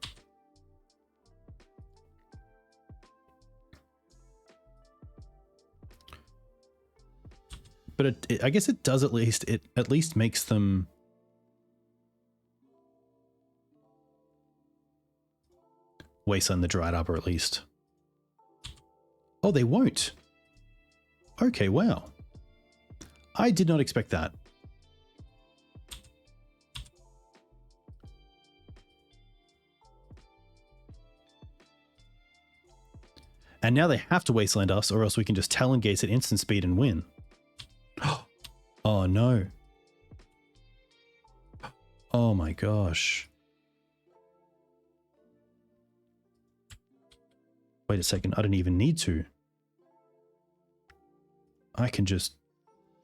But I guess it does at least, it at least makes them Wasteland the Dryad Arbor at least. Oh, they won't. Okay, wow. I did not expect that. And now they have to Wasteland us, or else we can just Talon Gates at instant speed and win. Oh no. Oh my gosh. Wait a second, I don't even need to. I can just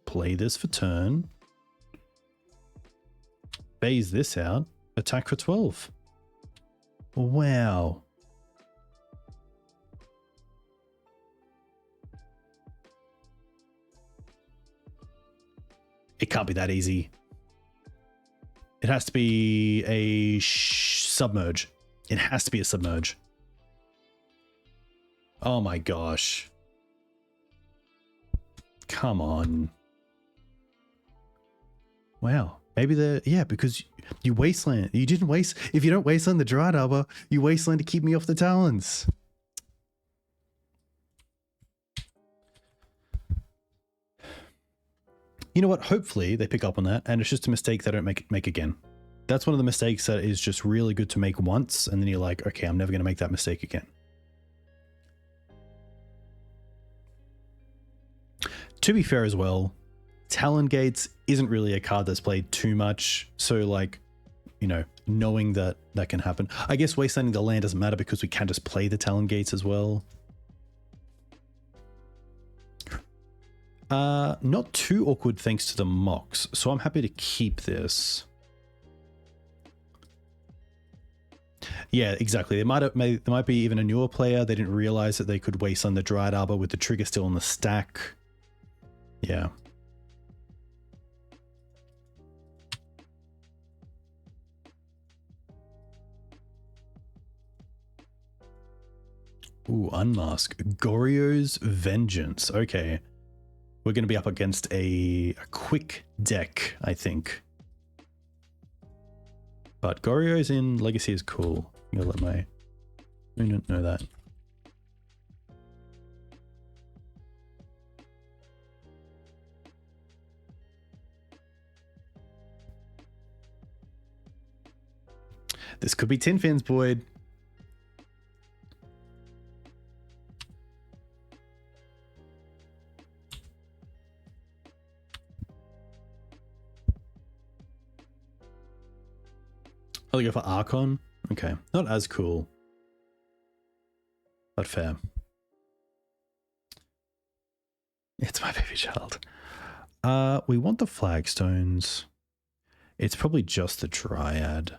play this for turn. Phase this out. Attack for 12. Wow. It can't be that easy. It has to be a submerge. It has to be a submerge. Oh my gosh. Come on. Wow. Maybe yeah, because you Wasteland. You didn't waste. If you don't Wasteland the Dryad Arbor, you Wasteland to keep me off the Talons. You know what? Hopefully they pick up on that, and it's just a mistake they don't make again. That's one of the mistakes that is just really good to make once, and then you're like, okay, I'm never going to make that mistake again. To be fair as well, Talon Gates isn't really a card that's played too much, so like, you know, knowing that that can happen. I guess Wastelanding the land doesn't matter because we can just play the Talon Gates as well. Not too awkward thanks to the Mox, so I'm happy to keep this. Yeah, exactly. There might be even a newer player. They didn't realize that they could Wasteland the Dryad Arbor with the trigger still on the stack. Yeah. Ooh, Unmask. Goryo's Vengeance. Okay. We're going to be up against a quick deck, I think. But Goryo's in Legacy is cool. I'm going to let my opponent know that. This could be Tin Fins, Boyd. Oh, they go for Archon? Okay. Not as cool. But fair. It's my baby child. We want the Flagstones. It's probably just the Dryad.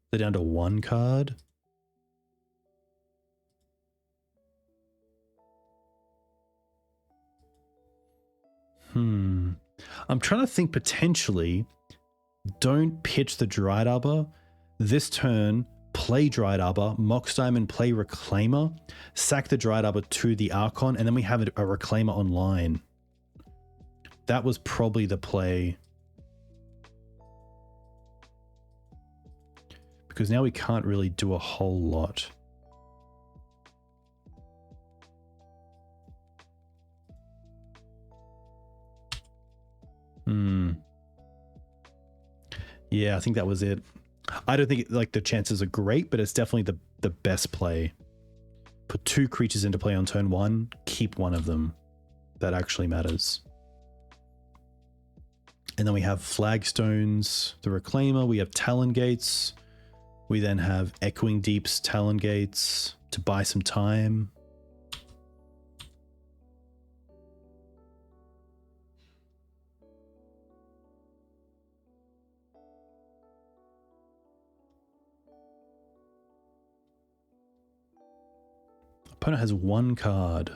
They're down to 1 card. I'm trying to think potentially. Don't pitch the Dryad Arbor. This turn, play Dryad Arbor, Mox Diamond, play Reclaimer, sack the Dryad Arbor to the Archon, and then we have a Reclaimer online. That was probably the play. Because now we can't really do a whole lot. Yeah, I think that was it. I don't think like the chances are great, but it's definitely the best play. Put 2 creatures into play on turn 1, keep one of them. That actually matters. And then we have Flagstones, the Reclaimer, we have Talon Gates. We then have Echoing Deeps, Talon Gates to buy some time. Opponent has 1 card.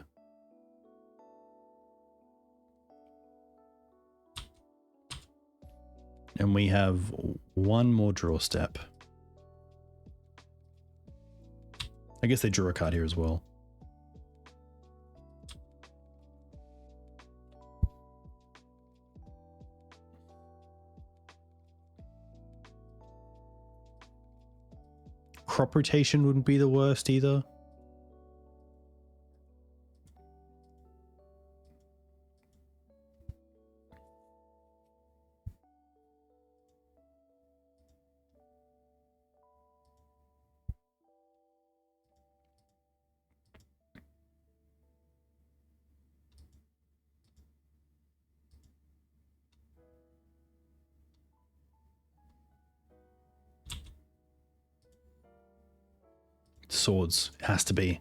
And we have 1 more draw step. I guess they drew a card here as well. Crop rotation wouldn't be the worst either. Swords has to be.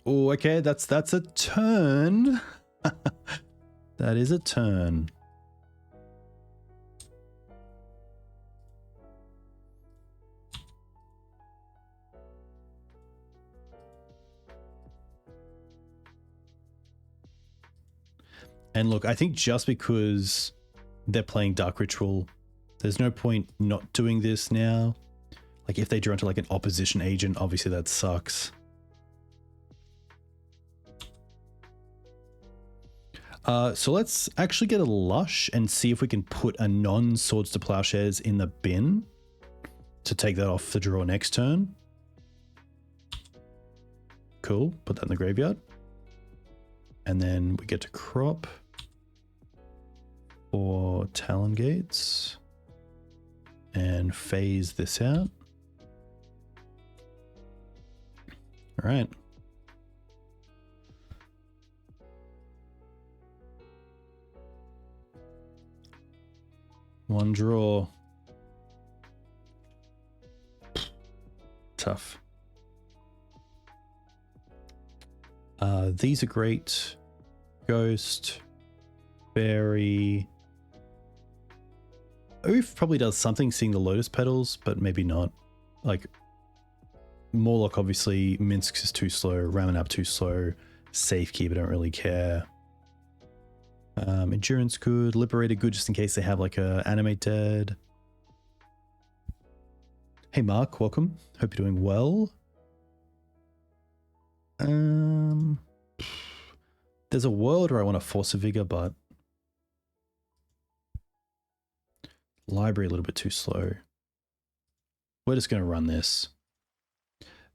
Oh, okay, that's a turn. That is a turn. And look, I think just because they're playing Dark Ritual, there's no point not doing this now. Like if they drew into like an opposition agent, obviously that sucks. So let's actually get a Lush and see if we can put a non-Swords to Plowshares in the bin to take that off the draw next turn. Cool, put that in the graveyard. And then we get to crop for Talon Gates and phase this out. All right. One draw. Tough. These are great. Ghost, Faerie. Ouphe probably does something seeing the Lotus Petals, but maybe not. Like, Mawloc obviously, Minsc is too slow, Ramunap too slow, Safekeeper don't really care. Endurance good, Liberator good just in case they have like a Animate Dead. Hey Mark, welcome. Hope you're doing well. There's a world where I want a Force of Vigor, but Library a little bit too slow. We're just going to run this.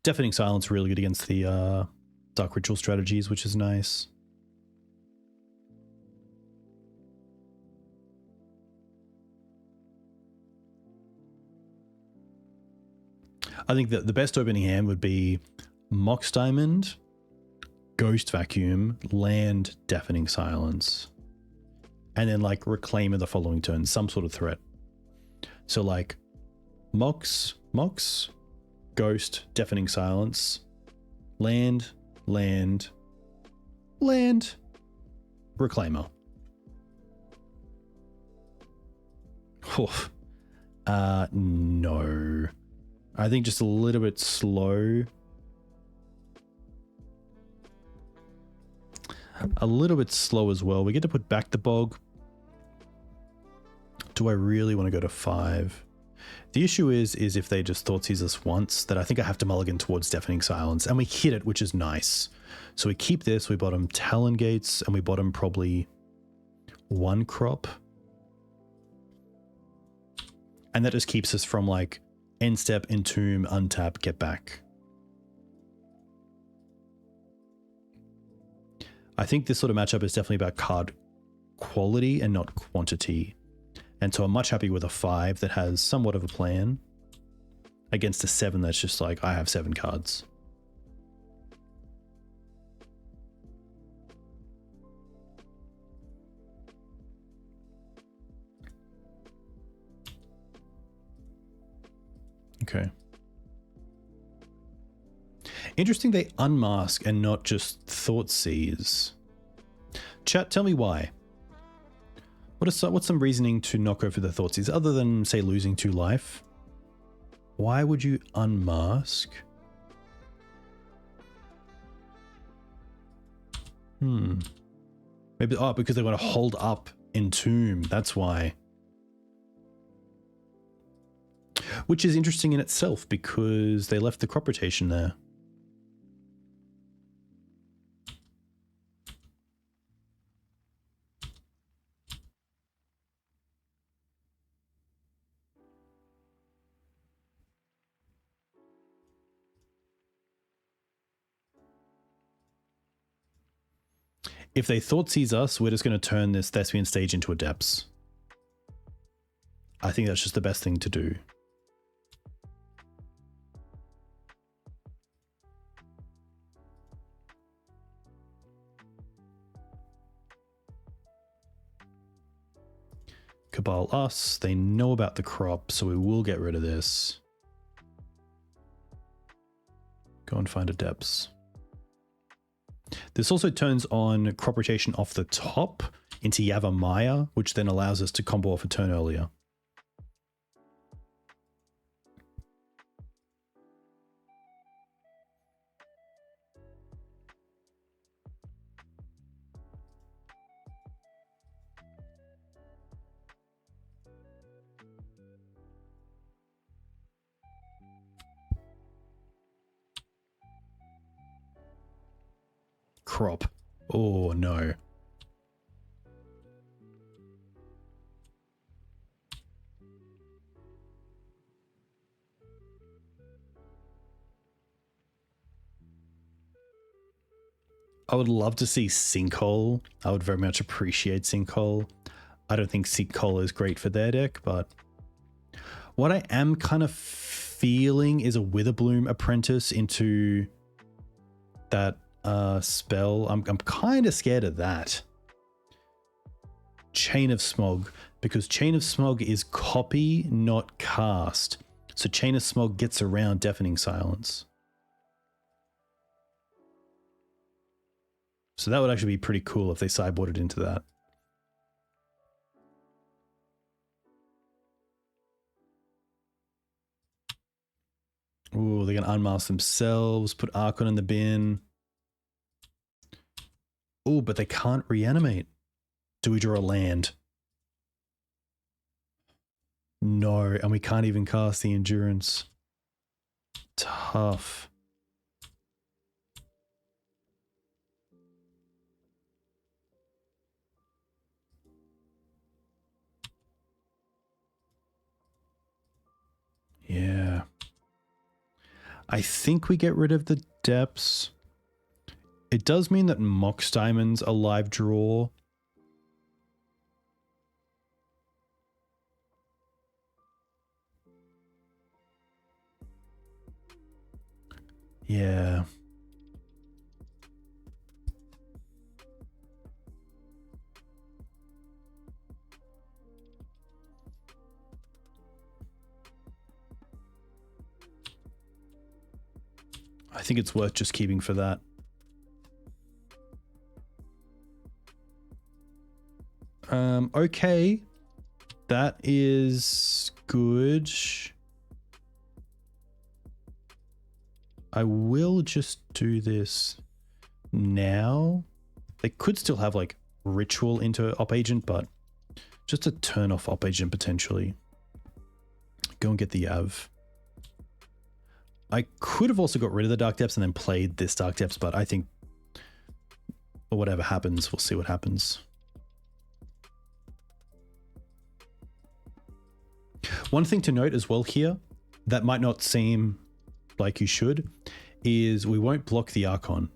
Deafening Silence really good against the Dark Ritual strategies, which is nice. I think that the best opening hand would be Mox Diamond, Ghost Vacuum, land, Deafening Silence, and then like Reclaimer the following turn, some sort of threat. So like Mox, Ghost, Deafening Silence, land, Reclaimer. Oof. No. I think just a little bit slow. A little bit slow as well. We get to put back the bog. Do I really want to go to 5? The issue is if they just Thoughtseize us once, that I think I have to mulligan towards Deafening Silence, and we hit it, which is nice. So we keep this, we bottom Talon Gates, and we bottom probably 1 crop. And that just keeps us from like end step, entomb, untap, get back. I think this sort of matchup is definitely about card quality and not quantity. And so I'm much happier with a 5 that has somewhat of a plan against a 7 that's just like, I have 7 cards. Okay. Interesting they unmask and not just Thoughtseize. Chat, tell me why. What's some reasoning to not go for the Thoughtseize other than, say, losing 2 life? Why would you unmask? Maybe, because they want to hold up Entomb. That's why. Which is interesting in itself because they left the crop rotation there. If they Thoughtseize us, we're just going to turn this Thespian stage into a Depths. I think that's just the best thing to do. Cabal us. They know about the crop, so we will get rid of this. Go and find a Depths. This also turns on crop rotation off the top into Yavimaya, which then allows us to combo off a turn earlier. Crop. Oh no. I would love to see Sinkhole. I would very much appreciate Sinkhole. I don't think Sinkhole is great for their deck, but what I am kind of feeling is a Witherbloom Apprentice into that spell. I'm kind of scared of that. Chain of Smog, because Chain of Smog is copy, not cast. So Chain of Smog gets around Deafening Silence. So that would actually be pretty cool if they sideboarded into that. Ooh, they're going to unmask themselves, put Archon in the bin. Ooh, but they can't reanimate. Do we draw a land? No, and we can't even cast the Endurance. Tough. Yeah. I think we get rid of the Depths. It does mean that Mox Diamond's a live draw. Yeah. I think it's worth just keeping for that. Okay. That is good. I will just do this now. They could still have like ritual into Op Agent, but just a turn off Op Agent potentially. Go and get the Yav. I could have also got rid of the Dark Depths and then played this Dark Depths, but I think whatever happens, we'll see what happens. One thing to note as well here, that might not seem like you should, is we won't block the Archon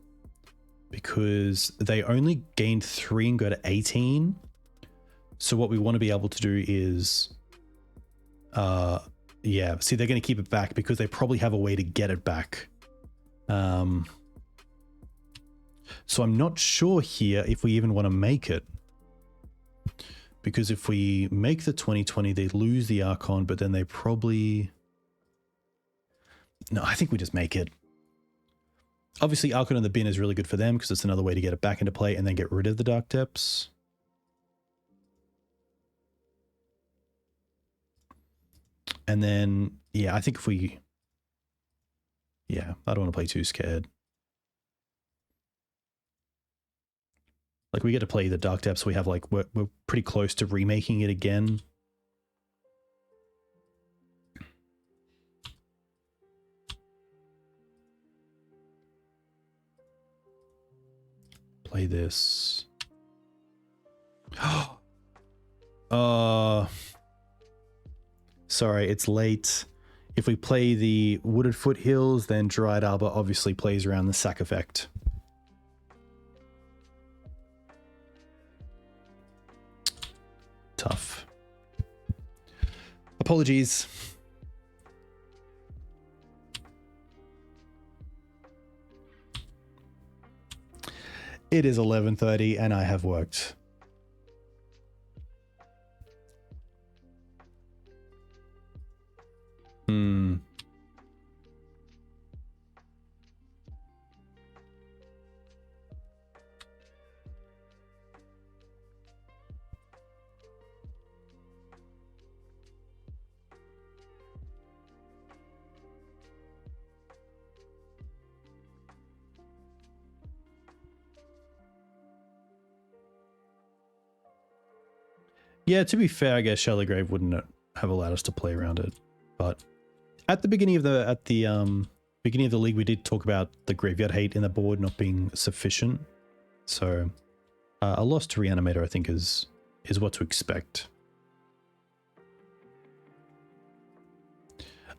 because they only gain 3 and go to 18. So what we want to be able to do is, yeah, see, they're going to keep it back because they probably have a way to get it back. So I'm not sure here if we even want to make it. Because if we make the 2020, they lose the Archon, but then they probably... No, I think we just make it. Obviously, Archon in the bin is really good for them because it's another way to get it back into play and then get rid of the Dark Depths. And then, yeah, I think if we... Yeah, I don't want to play too scared. Like, we get to play the Dark Depths, so we have, like, we're pretty close to remaking it again. Play this. Sorry, it's late. If we play the Wooded Foothills, then Dryad Arbor obviously plays around the sack effect. Tough. Apologies. It is 11:30 and I have worked. Yeah, to be fair, I guess Shallow Grave wouldn't have allowed us to play around it. But at the beginning of the beginning of the league, we did talk about the graveyard hate in the board not being sufficient. So a loss to Reanimator, I think, is what to expect.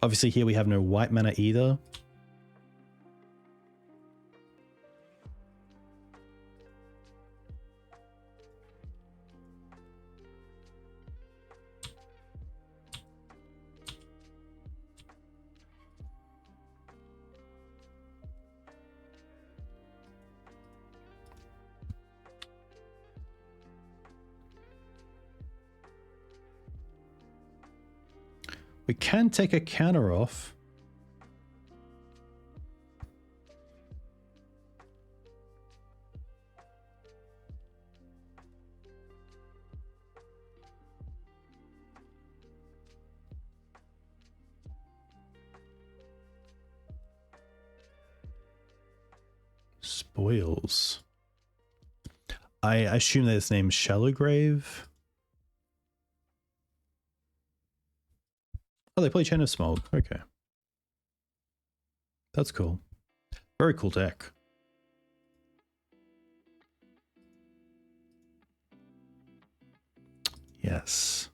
Obviously, here we have no white mana either. We can take a counter off. Spoils. I assume that its name's Shallow Grave. Oh, they play Chain of Smog. Okay. That's cool. Very cool deck. Yes.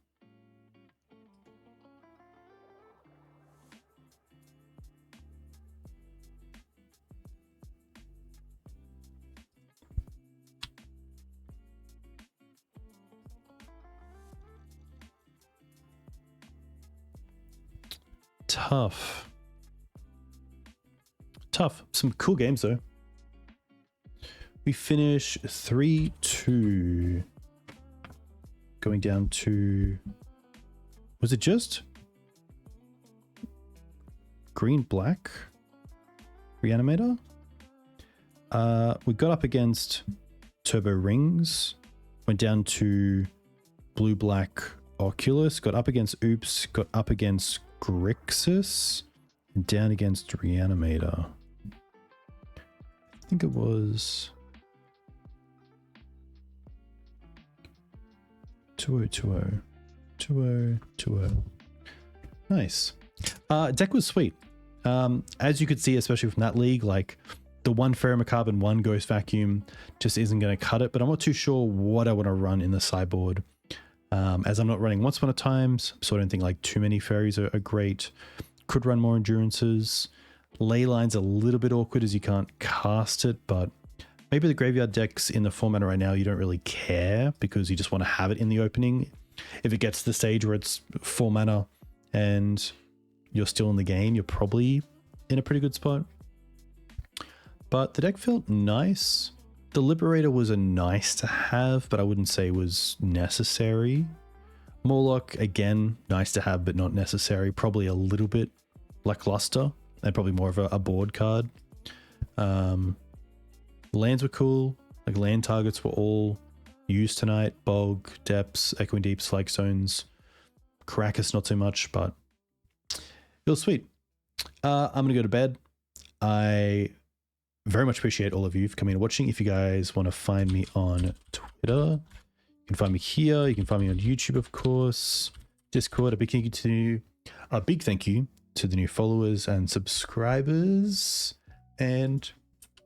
Tough. Tough. Some cool games, though. We finish 3-2. Going down to... Was it just green-black? Reanimator. We got up against Turbo Rings, went down to Blue-Black Oculus, got up against Ouphe, got up against Grixis, and down against Reanimator. I think it was 2020. 2020. Nice. Deck was sweet. As you could see, especially from that league, like the one Faerie Macabre and one Ghost Vacuum just isn't going to cut it, but I'm not too sure what I want to run in the sideboard. As I'm not running Once Upon a Times, so I don't think like too many fairies are great. Could run more endurances. Leyline's a little bit awkward as you can't cast it, but maybe the graveyard decks in the format right now, you don't really care because you just want to have it in the opening. If it gets to the stage where it's 4 mana and you're still in the game, you're probably in a pretty good spot. But the deck felt nice. The Liberator was a nice to have, but I wouldn't say was necessary. Mawloc, again, nice to have, but not necessary. Probably a little bit lackluster and probably more of a board card. Lands were cool. Like land targets were all used tonight. Bog, Depths, Echoing Deeps, Flagstones. Karakas, not so much, but it was sweet. I'm going to go to bed. I very much appreciate all of you for coming and watching. If you guys want to find me on Twitter, you can find me here. You can find me on YouTube, of course. Discord. A big thank you to the new followers and subscribers. And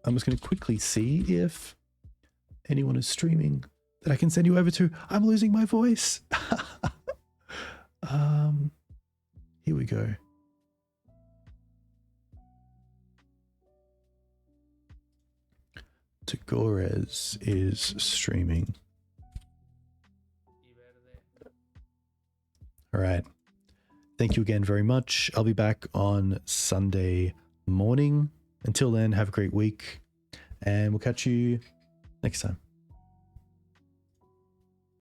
I'm just going to quickly see if anyone is streaming that I can send you over to. I'm losing my voice. Here we go. Tagores is streaming. All right. Thank you again very much. I'll be back on Sunday morning. Until then, have a great week, and we'll catch you next time.